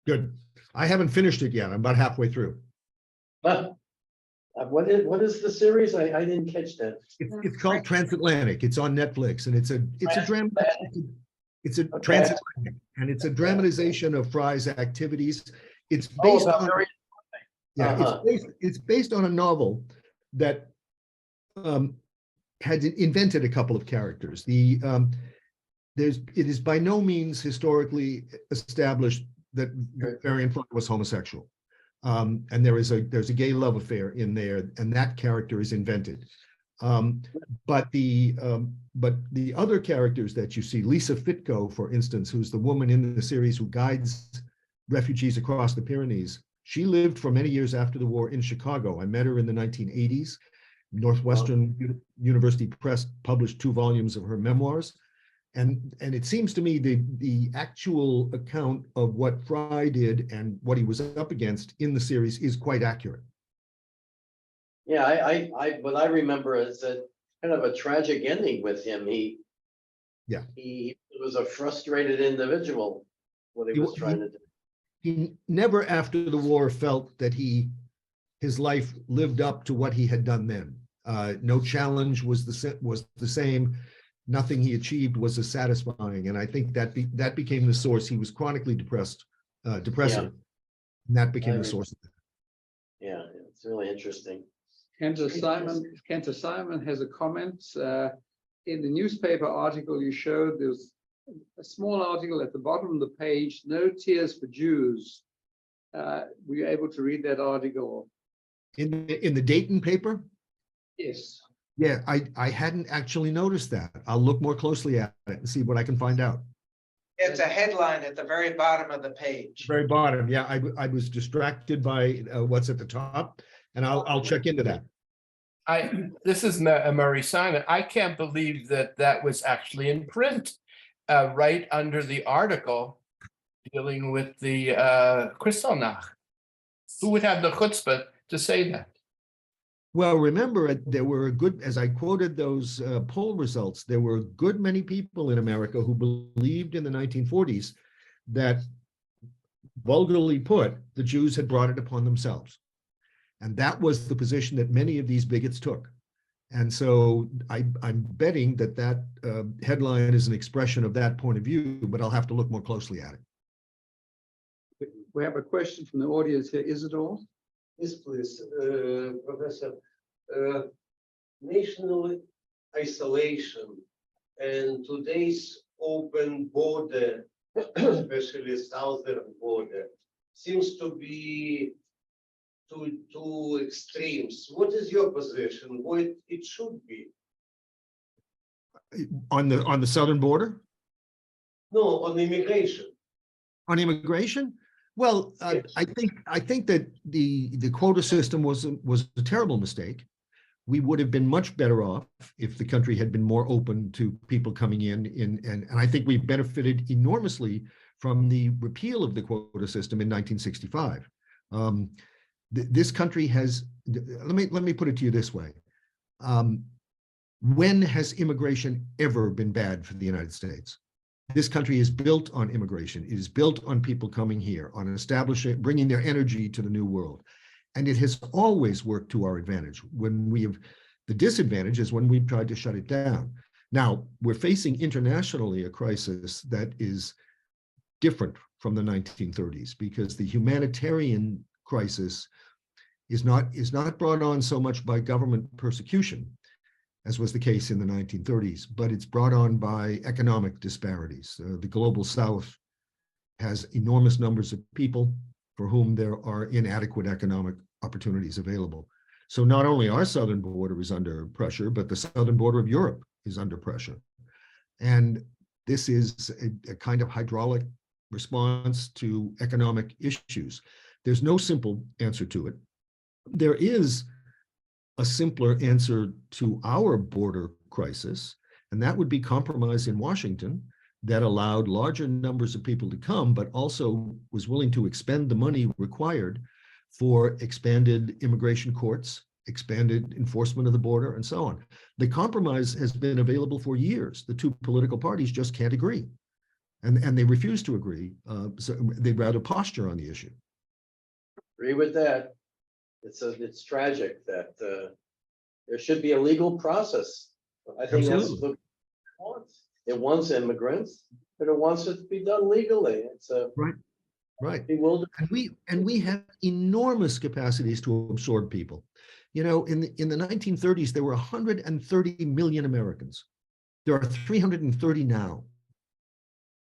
Good. I haven't finished it yet. I'm about halfway through. What is the series? I didn't catch that. It's called Transatlantic. It's on Netflix, and it's a drama. It's a Okay. transatlantic, and it's a dramatization of Fry's activities. It's Oh, based about on Mary- yeah, it's based on a novel that had invented a couple of characters. It is by no means historically established that Marion Fry was homosexual. And there's a gay love affair in there, and that character is invented. But the other characters that you see, Lisa Fitko, for instance, who's the woman in the series who guides refugees across the Pyrenees, she lived for many years after the war in Chicago. I met her in the 1980s. Northwestern University Press published 2 volumes of her memoirs. And it seems to me the actual account of what Fry did and what he was up against in the series is quite accurate. Yeah, what I remember is a kind of a tragic ending with him. He was a frustrated individual, what he was trying to do. He never after the war felt that his life lived up to what he had done then. No challenge was the same. Nothing he achieved was as satisfying, and I think that became the source. He was chronically depressive, and that became the source of it. Yeah, it's really interesting. Cantor Simon has a comment. In the newspaper article you showed, there's a small article at the bottom of the page, "No Tears for Jews." Were you able to read that article? In the Dayton paper? Yes. Yeah, I hadn't actually noticed that. I'll look more closely at it and see what I can find out. It's a headline at the very bottom of the page. Very bottom, yeah. I was distracted by what's at the top, and I'll check into that. This is Murray Simon. I can't believe that was actually in print, right under the article dealing with the Kristallnacht. Who would have the chutzpah to say that? Well, remember, there were as I quoted those poll results, there were a good many people in America who believed in the 1940s that, vulgarly put, the Jews had brought it upon themselves. And that was the position that many of these bigots took. And so I'm betting that headline is an expression of that point of view, but I'll have to look more closely at it. We have a question from the audience here. Isidore? Yes, please, Professor. National isolation and today's open border, especially southern border, seems to be two extremes. What is your position? What it should be? On the southern border? No, on immigration. On immigration? Well, Yes. I think that the quota system was a terrible mistake. We would have been much better off if the country had been more open to people coming in, and I think we've benefited enormously from the repeal of the quota system in 1965. This country has, let me put it to you this way. When has immigration ever been bad for the United States? This country is built on immigration. It is built on people coming here, on bringing their energy to the new world. And it has always worked to our advantage. The disadvantage is when we've tried to shut it down. Now, we're facing internationally a crisis that is different from the 1930s, because the humanitarian crisis is not brought on so much by government persecution, as was the case in the 1930s, but it's brought on by economic disparities. The global South has enormous numbers of people for whom there are inadequate economic opportunities available. So not only our southern border is under pressure, but the southern border of Europe is under pressure. And this is a kind of hydraulic response to economic issues. There's no simple answer to it. There is a simpler answer to our border crisis, and that would be compromise in Washington that allowed larger numbers of people to come, but also was willing to expend the money required for expanded immigration courts, expanded enforcement of the border, and so on. The compromise has been available for years. The two political parties just can't agree. And they refuse to agree. So they'd rather posture on the issue. Agree with that. It's tragic that there should be a legal process. I think that's Absolutely. what it wants. It wants immigrants, but it wants it to be done legally. It's a Right. bewildering. And we have enormous capacities to absorb people. You know, in the 1930s, there were 130 million Americans. There are 330 now.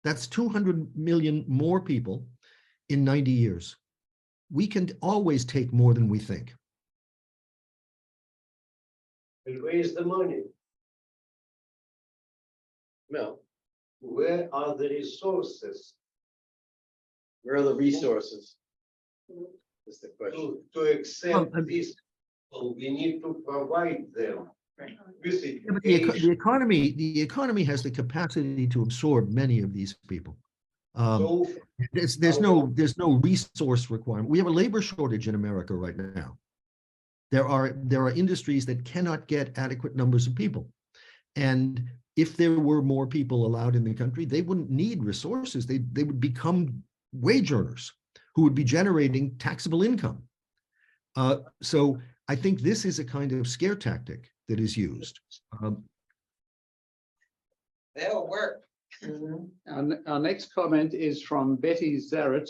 That's 200 million more people in 90 years. We can always take more than we think. And where is the money? No, Where are the resources where are the resources? Is the question. to accept Well, this? Well, we need to provide them with Yeah, but the education. economy has the capacity to absorb many of these people. So There's no resource requirement. We have a labor shortage in America right now. There are industries that cannot get adequate numbers of people. And if there were more people allowed in the country, they wouldn't need resources. They would become wage earners who would be generating taxable income. So I think this is a kind of scare tactic that is used. They'll work. Our next comment is from Betty Zarrett.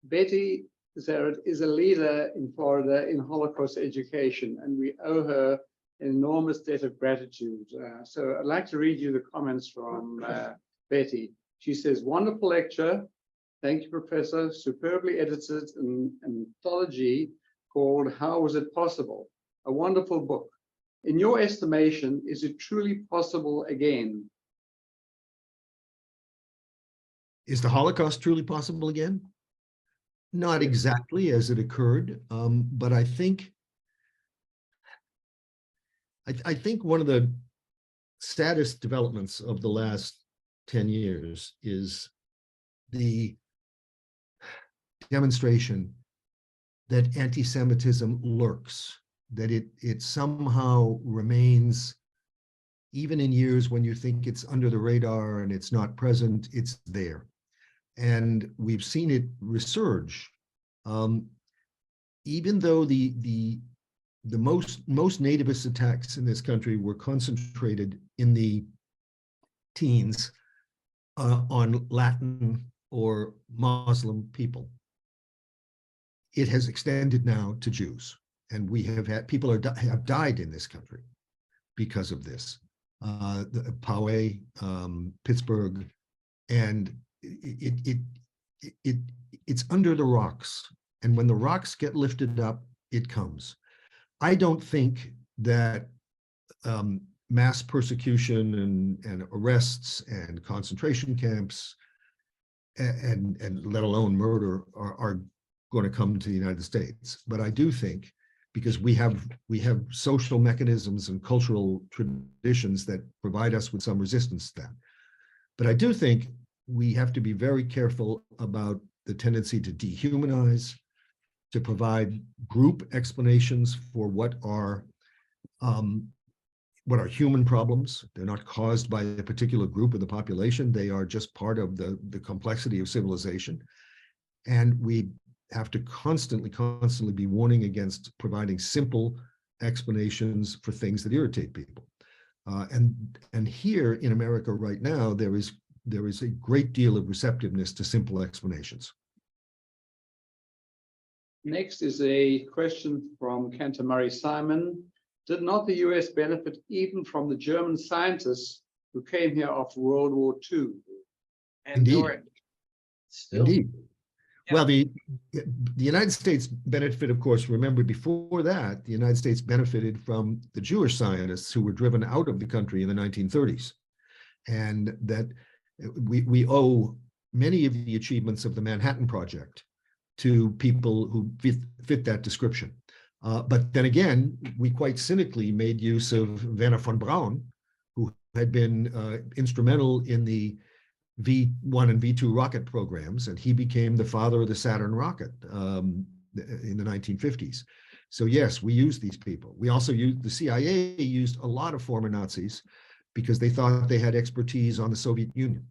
Betty Zarrett is a leader in Florida in Holocaust education, and we owe her an enormous debt of gratitude. So I'd like to read you the comments from Betty. She says, wonderful lecture. Thank you, Professor. Superbly edited an anthology called How Was It Possible? A wonderful book. In your estimation, is it truly possible again? Is the Holocaust truly possible again? Not exactly as it occurred, but I think one of the saddest developments of the last 10 years is the demonstration that anti-Semitism lurks, that it somehow remains, even in years when you think it's under the radar and it's not present, it's there. And we've seen it resurge. Even though the most nativist attacks in this country were concentrated in the teens on Latin or Muslim people, it has extended now to Jews. And we have had people have died in this country because of this. The Poway, Pittsburgh, and it's under the rocks. And when the rocks get lifted up, it comes. I don't think that mass persecution and arrests and concentration camps and let alone murder are going to come to the United States. But I do think, because we have social mechanisms and cultural traditions that provide us with some resistance to that. But I do think we have to be very careful about the tendency to dehumanize, to provide group explanations for what are human problems. They're not caused by a particular group of the population. They are just part of the complexity of civilization. And we have to constantly be warning against providing simple explanations for things that irritate people. And here in America right now, there is a great deal of receptiveness to simple explanations. Next is a question from Canterbury Simon. Did not the US benefit even from the German scientists who came here after World War II? Indeed. Still. Indeed. Yeah. Well, the United States benefited, of course, remember before that, the United States benefited from the Jewish scientists who were driven out of the country in the 1930s. And that we owe many of the achievements of the Manhattan Project to people who fit that description. But then again, we quite cynically made use of Werner von Braun, who had been instrumental in the V1 and V2 rocket programs, and he became the father of the Saturn rocket in the 1950s. So yes, we used these people. We also used, the CIA used a lot of former Nazis because they thought they had expertise on the Soviet Union.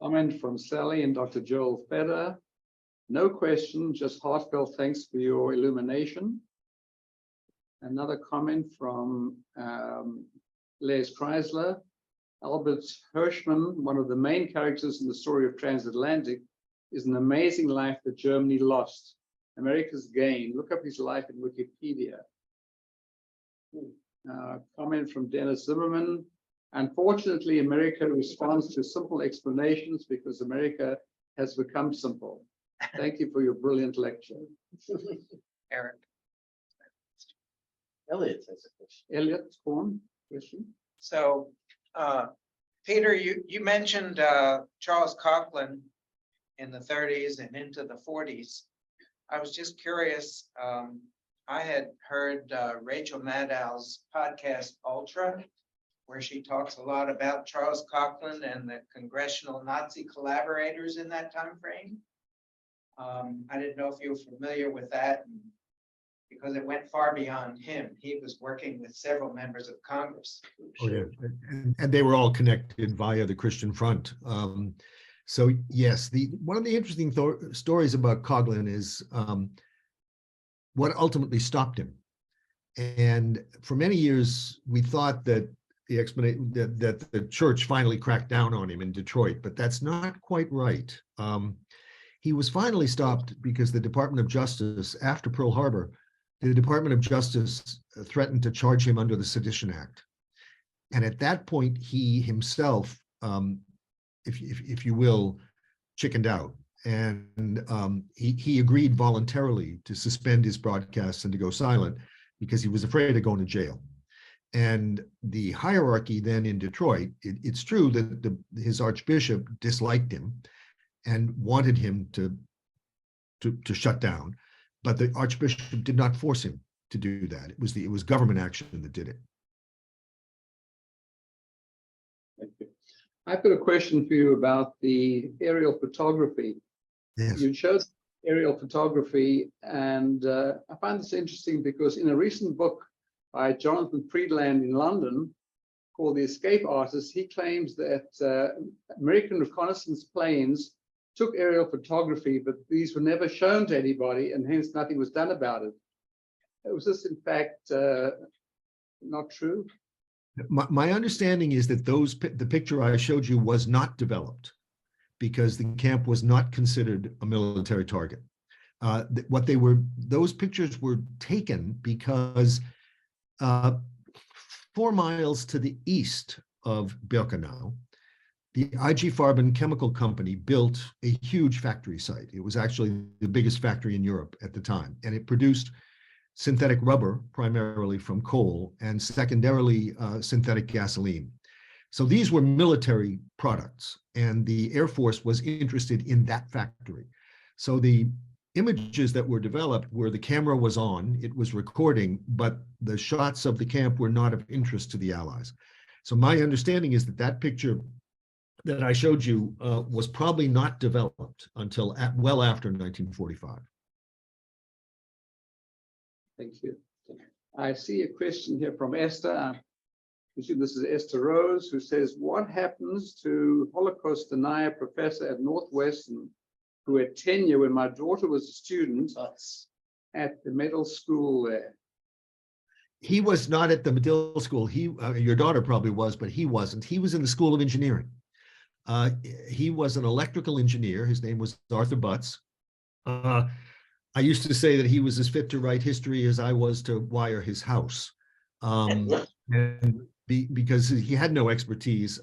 Comment from Sally and Dr. Joel Feder. No question, just heartfelt thanks for your illumination. Another comment from Les Chrysler. Albert Hirschman, one of the main characters in the story of Transatlantic, is an amazing life that Germany lost. America's gain. Look up his life in Wikipedia. Comment from Dennis Zimmerman. Unfortunately, America responds to simple explanations because America has become simple. Thank you for your brilliant lecture. Eric. Elliot has a question. Elliot, Korn, question. So, Peter, you mentioned Charles Coughlin in the 30s and into the 40s. I was just curious. I had heard Rachel Maddow's podcast Ultra, where she talks a lot about Charles Coughlin and the congressional Nazi collaborators in that time frame. I didn't know if you were familiar with that, because it went far beyond him. He was working with several members of Congress. Oh, yeah. And they were all connected via the Christian Front. So yes, one of the interesting stories about Coughlin is what ultimately stopped him. And for many years, we thought that the explanation that the church finally cracked down on him in Detroit, but that's not quite right. He was finally stopped because the Department of Justice, after Pearl Harbor, the Department of Justice threatened to charge him under the Sedition Act. And at that point, he himself, if you will, chickened out. And he agreed voluntarily to suspend his broadcasts and to go silent because he was afraid of going to jail. And the hierarchy then in Detroit, it's true that his archbishop disliked him and wanted him to shut down, but the archbishop did not force him to do that. It was government action that did it. Thank you. I've got a question for you about the aerial photography. Yes. You chose aerial photography, and I find this interesting because in a recent book by Jonathan Friedland in London called The Escape Artist, he claims that American reconnaissance planes took aerial photography, but these were never shown to anybody, and hence nothing was done about it. Was this in fact not true? My understanding is that the picture I showed you was not developed because the camp was not considered a military target. Those pictures were taken because 4 miles to the east of Birkenau, the IG Farben chemical company built a huge factory site. It was actually the biggest factory in Europe at the time, and it produced synthetic rubber, primarily from coal, and secondarily synthetic gasoline. So these were military products, and the Air Force was interested in that factory. So the images that were developed where the camera was on, it was recording, but the shots of the camp were not of interest to the Allies. So my understanding is that picture that I showed you was probably not developed until well after 1945. Thank you. I see a question here from Esther. I presume this is Esther Rose, who says, what happens to Holocaust denier professor at Northwestern who had tenure when my daughter was a student at the middle school there? He was not at the Medill School. Your daughter probably was, but he wasn't. He was in the School of Engineering. He was an electrical engineer. His name was Arthur Butts. I used to say that he was as fit to write history as I was to wire his house, because he had no expertise.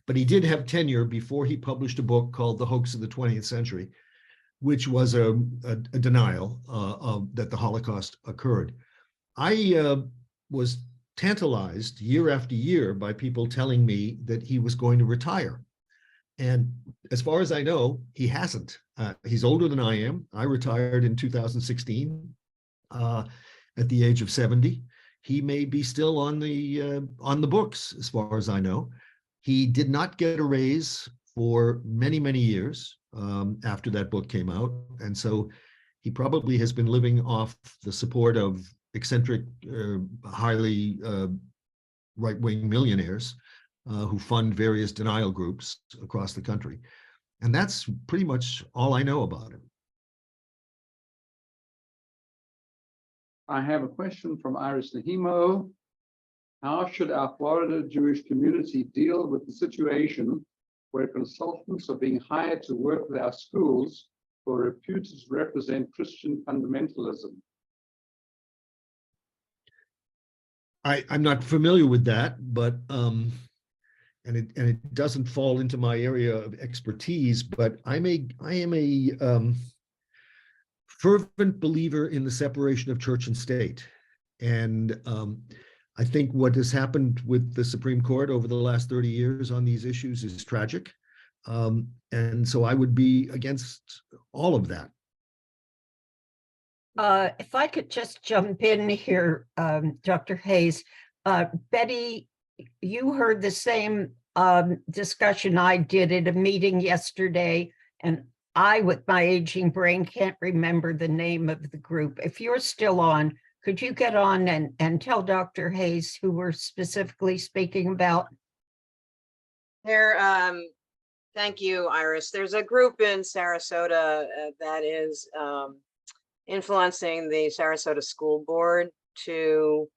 But he did have tenure before he published a book called The Hoax of the 20th Century, which was a denial that the Holocaust occurred. I was tantalized year after year by people telling me that he was going to retire. And as far as I know, he hasn't. He's older than I am. I retired in 2016 at the age of 70. He may be still on the books, as far as I know. He did not get a raise for many, many years after that book came out. And so he probably has been living off the support of eccentric, highly right-wing millionaires who fund various denial groups across the country. And that's pretty much all I know about him. I have a question from Iris Nahimo. How should our Florida Jewish community deal with the situation where consultants are being hired to work with our schools who are reputed to represent Christian fundamentalism? I'm not familiar with that, but and it doesn't fall into my area of expertise. But I am a fervent believer in the separation of church and state, and I think what has happened with the Supreme Court over the last 30 years on these issues is tragic, and so I would be against all of that. If I could just jump in here, Dr. Hayes. Betty, you heard the same discussion I did at a meeting yesterday, and I, with my aging brain, can't remember the name of the group. If you're still on, could you get on and tell Dr. Hayes who we're specifically speaking about? Thank you, Iris. There's a group in Sarasota that is influencing the Sarasota School Board to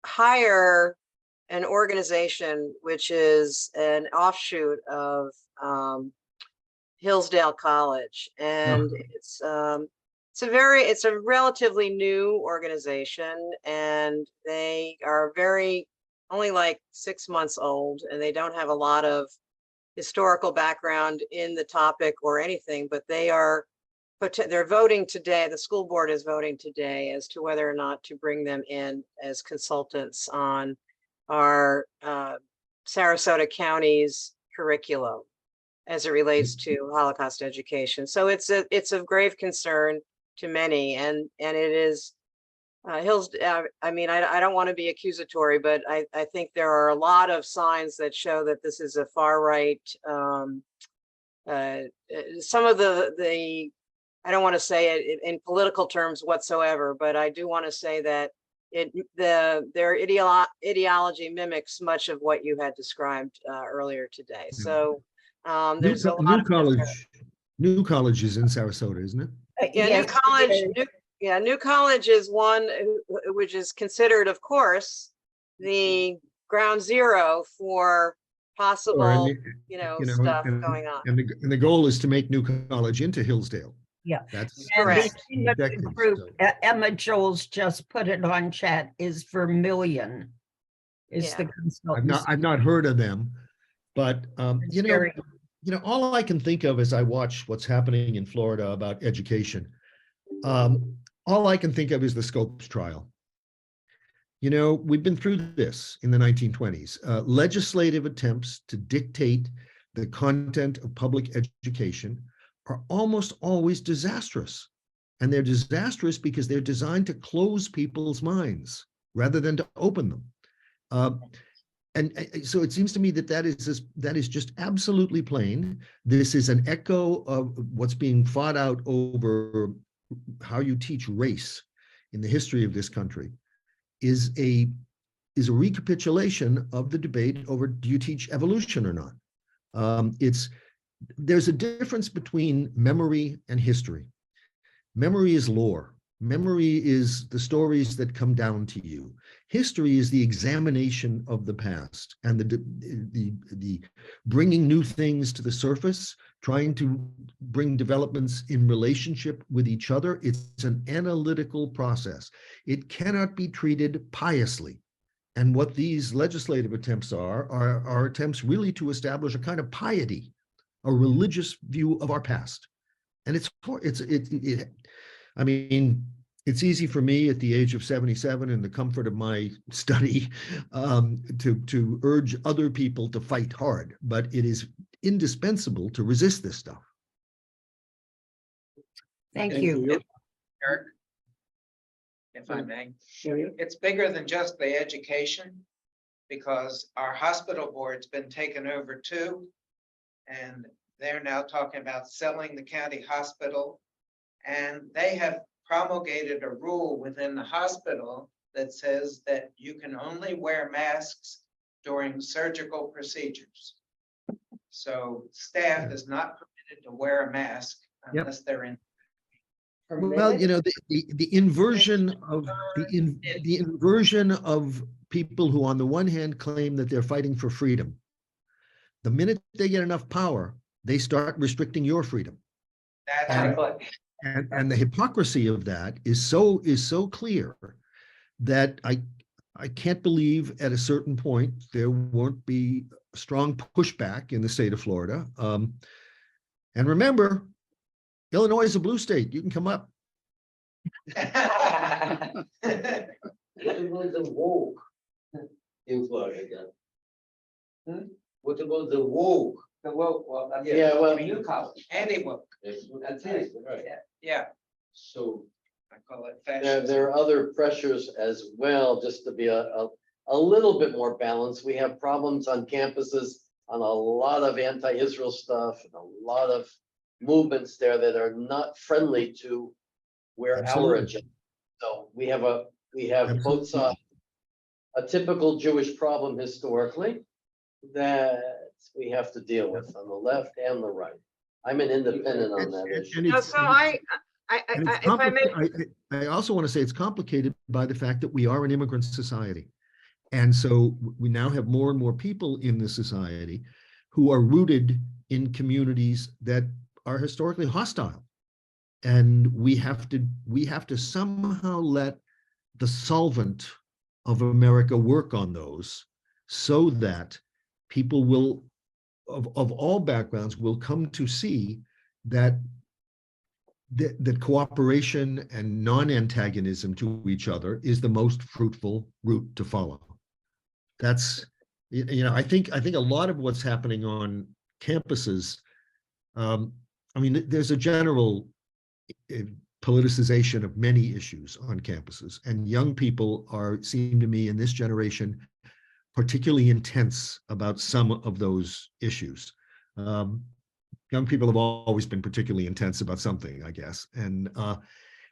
hire an organization which is an offshoot of Hillsdale College, and it's a relatively new organization, and they are only like 6 months old, and they don't have a lot of historical background in the topic or anything, but they're voting today. The school board is voting today as to whether or not to bring them in as consultants on our Sarasota County's curriculum as it relates to Holocaust education. So it's of grave concern to many, and it is I don't want to be accusatory, but I think there are a lot of signs that show that this is a far right. Some of the I don't want to say it in political terms whatsoever, but I do want to say that their ideology mimics much of what you had described earlier today. So there's a lot of New College is in Sarasota, isn't it? Yeah, Yes, New College is one which is considered, of course, the ground zero for possible, stuff going on. And the goal is to make New College into Hillsdale. Yeah. That's Correct. And the group, Emma Joel's just put it on chat, is Vermilion. Is the consultant. I've not heard of them, but all I can think of as I watch what's happening in Florida about education, all I can think of is the Scopes trial. We've been through this in the 1920s. Legislative attempts to dictate the content of public education are almost always disastrous. And they're disastrous because they're designed to close people's minds rather than to open them. And so it seems to me that is just absolutely plain. This is an echo of what's being fought out over how you teach race in the history of this country, is a recapitulation of the debate over, do you teach evolution or not? There's a difference between memory and history. Memory is lore. Memory is the stories that come down to you. History is the examination of the past and the bringing new things to the surface, trying to bring developments in relationship with each other. It's an analytical process. It cannot be treated piously. And what these legislative attempts are attempts really to establish a kind of piety, a religious view of our past. And it's easy for me at the age of 77 in the comfort of my study to urge other people to fight hard, but it is indispensable to resist this stuff. Thank you. Eric, if I may. Yeah, It's bigger than just the education, because our hospital board's been taken over too. And they're now talking about selling the county hospital. And they have promulgated a rule within the hospital that says that you can only wear masks during surgical procedures. So staff is not permitted to wear a mask Yep. unless they're in. Well, you know, the inversion of the inversion of people who on the one hand claim that they're fighting for freedom. The minute they get enough power, they start restricting your freedom. That's And- right. And the hypocrisy of that is so clear that I can't believe at a certain point there won't be strong pushback in the state of Florida. And remember, Illinois is a blue state. You can come up. What about the woke in Florida? What about the woke? The woke, well, that's Yeah, well- community college, anti-woke, That's what it is, right? yeah, So, I call it There, fascism. there are other pressures as well, just to be a little bit more balanced. We have problems on campuses on a lot of anti-Israel stuff and a lot of movements there that are not friendly to where our Absolutely. agenda. So we have both Absolutely. sides. A typical Jewish problem historically that we have to deal with on the left and the right. I'm an independent on that issue. And No, it's- so I, and it's if I may, I also want to say it's complicated by the fact that we are an immigrant society. And so we now have more and more people in the society who are rooted in communities that are historically hostile. And we have to somehow let the solvent of America work on those so that people will, of all backgrounds, will come to see that that cooperation and non-antagonism to each other is the most fruitful route to follow. That's, you know, I think a lot of what's happening on campuses, I mean, there's a general politicization of many issues on campuses, and young people seem to me in this generation particularly intense about some of those issues. Young people have always been particularly intense about something, I guess. And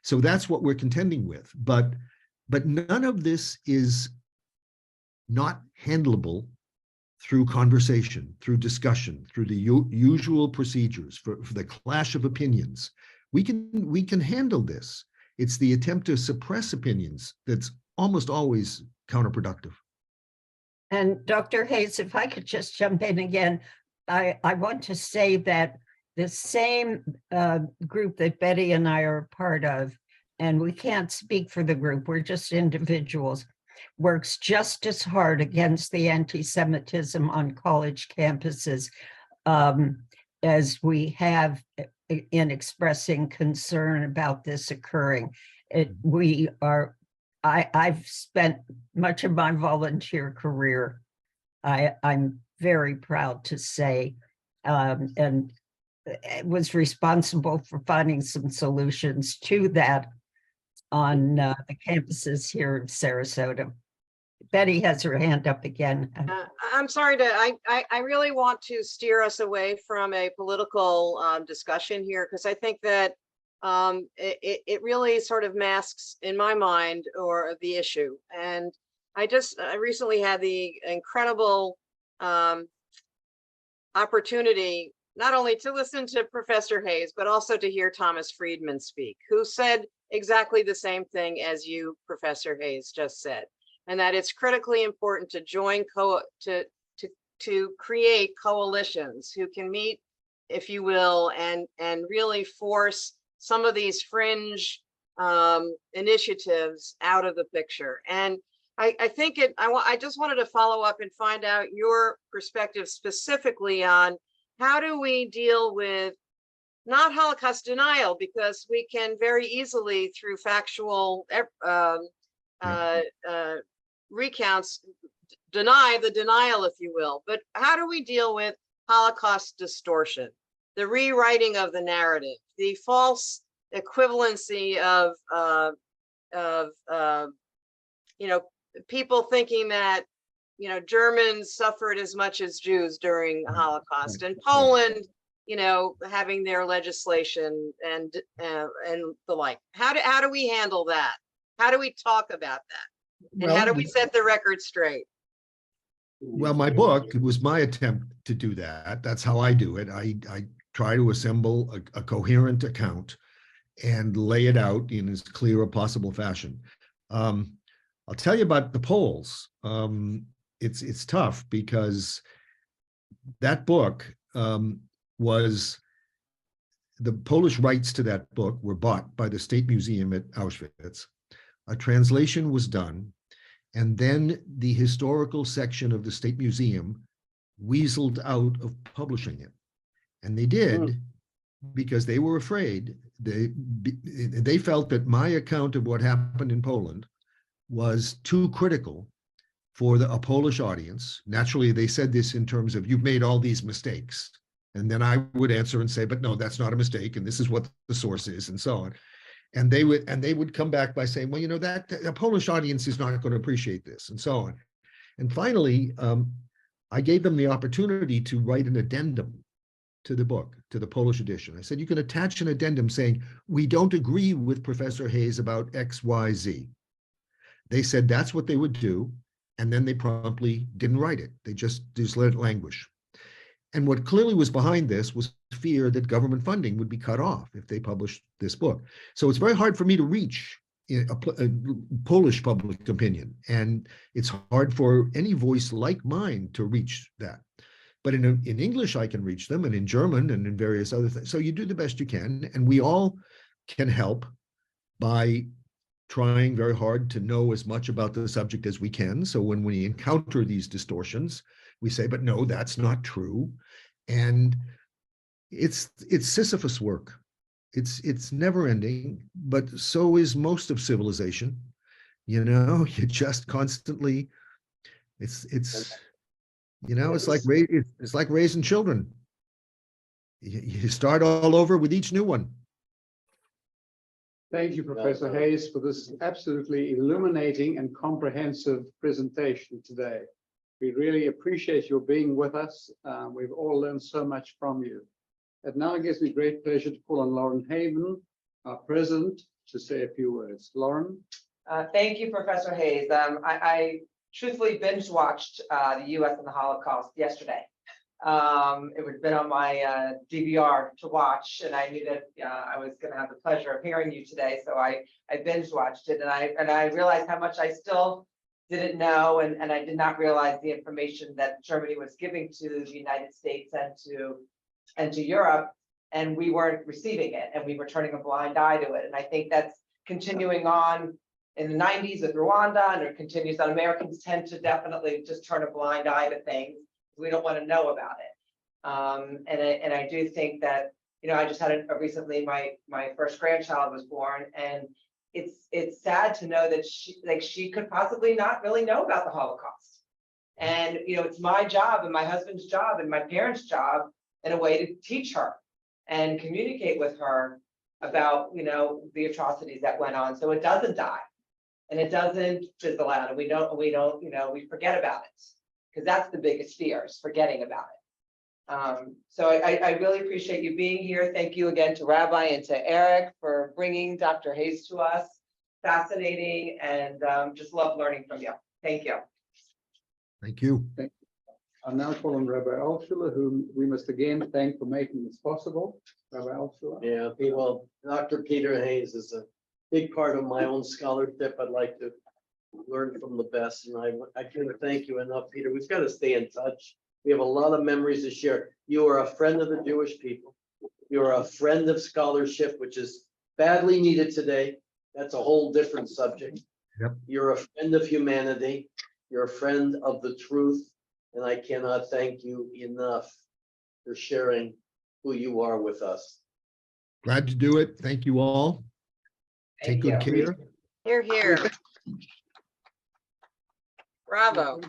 so that's what we're contending with. But none of this is not handleable through conversation, through discussion, through the usual procedures for the clash of opinions. We can handle this. It's the attempt to suppress opinions that's almost always counterproductive. And Dr. Hayes, if I could just jump in again, I want to say that the same group that Betty and I are a part of, and we can't speak for the group, we're just individuals, works just as hard against the anti-Semitism on college campuses as we have in expressing concern about this occurring. I've spent much of my volunteer career, I'm very proud to say, and was responsible for finding some solutions to that on the campuses here in Sarasota. Betty has her hand up again. I'm sorry I really want to steer us away from a political discussion here, because I think that it really sort of masks, in my mind, or the issue. And I recently had the incredible opportunity not only to listen to Professor Hayes, but also to hear Thomas Friedman speak, who said exactly the same thing as you, Professor Hayes, just said, and that it's critically important to join to create coalitions who can meet, if you will, and really force some of these fringe initiatives out of the picture. And I think I just wanted to follow up and find out your perspective specifically on how do we deal with not Holocaust denial, because we can very easily, through factual recounts, deny the denial, if you will, but how do we deal with Holocaust distortion, the rewriting of the narrative, the false equivalency of you know, people thinking that, you know, Germans suffered as much as Jews during the Holocaust, and Poland, you know, having their legislation and the like. How do we handle that? How do we talk about that? And how do we set the record straight? Well, my book, it was my attempt to do that. That's how I do it. I try to assemble a coherent account and lay it out in as clear a possible fashion. I'll tell you about the Poles. It's tough because that book was, the Polish rights to that book were bought by the State Museum at Auschwitz. A translation was done, and then the historical section of the State Museum weaseled out of publishing it. And they did because they were afraid. They felt that my account of what happened in Poland was too critical for a Polish audience. Naturally, they said this in terms of, you've made all these mistakes. And then I would answer and say, but no, that's not a mistake. And this is what the source is, and so on. And they would come back by saying, well, you know, that a Polish audience is not going to appreciate this, and so on. And finally, I gave them the opportunity to write an addendum to the book, to the Polish edition. I said, you can attach an addendum saying, we don't agree with Professor Hayes about X, Y, Z. They said that's what they would do. And then they promptly didn't write it. They just let it languish. And what clearly was behind this was fear that government funding would be cut off if they published this book. So it's very hard for me to reach a Polish public opinion. And it's hard for any voice like mine to reach that. But in English, I can reach them, and in German and in various other things. So you do the best you can. And we all can help by trying very hard to know as much about the subject as we can. So when we encounter these distortions, we say, but no, that's not true. And it's Sisyphus work. It's never ending, but so is most of civilization. You know, you just constantly, it's you know, it's like raising children. You start all over with each new one. Thank you, Professor Hayes, for this absolutely illuminating and comprehensive presentation today. We really appreciate your being with us. We've all learned so much from you. And now it gives me great pleasure to call on Lauren Haven, our president, to say a few words. Lauren? Thank you, Professor Hayes. I truthfully binge watched the U.S. and the Holocaust yesterday. It would have been on my DVR to watch, and I knew that I was going to have the pleasure of hearing you today, so I binge watched it, and I realized how much I still didn't know, and I did not realize the information that Germany was giving to the United States and to Europe, and we weren't receiving it, and we were turning a blind eye to it. And I think that's continuing on in the 90s with Rwanda, and it continues on. Americans tend to definitely just turn a blind eye to things. We don't want to know about it. And I do think that, you know, I just had recently my first grandchild was born, and it's sad to know that she could possibly not really know about the Holocaust. And, you know, it's my job and my husband's job and my parents' job in a way to teach her and communicate with her about, you know, the atrocities that went on, so it doesn't die and it doesn't fizzle out, and we don't, you know, we forget about it, because that's the biggest fear, is forgetting about it. So I really appreciate you being here. Thank you again to Rabbi and to Eric for bringing Dr. Hayes to us. Fascinating, and just love learning from you. Thank you. Thank you. I'm now calling Rabbi Altshuler, whom we must again thank for making this possible. Rabbi Altshuler. Yeah, well, Dr. Peter Hayes is a big part of my own scholarship. I'd like to learn from the best, and I can't thank you enough, Peter. We've got to stay in touch. We have a lot of memories to share. You are a friend of the Jewish people. You are a friend of scholarship, which is badly needed today. That's a whole different subject. Yep. You're a friend of humanity. You're a friend of the truth. And I cannot thank you enough for sharing who you are with us. Glad to do it. Thank you all. Take good care. Here, here. Bravo.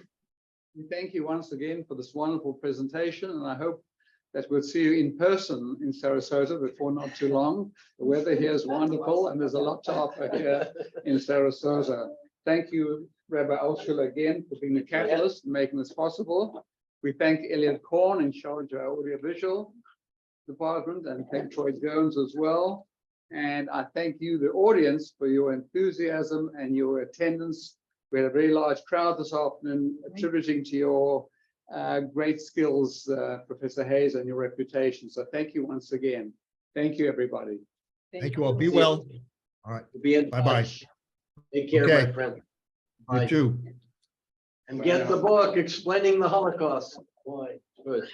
We thank you once again for this wonderful presentation, and I hope that we'll see you in person in Sarasota before not too long. The weather here is wonderful and there's a lot to offer here in Sarasota. Thank you, Rabbi Alshul, again for being the catalyst and making this possible. We thank Elliot Korn in charge of our audiovisual department, and thank Troy Jones as well. And I thank you, the audience, for your enthusiasm and your attendance. We had a very large crowd this afternoon, attributing to your great skills, Professor Hayes, and your reputation. So thank you once again. Thank you, everybody. Thank you all. Be well. All right. Be in Bye-bye. touch. Take care, Okay. my friend. You Bye. too. And get the book, Explaining the Holocaust. Boy, good.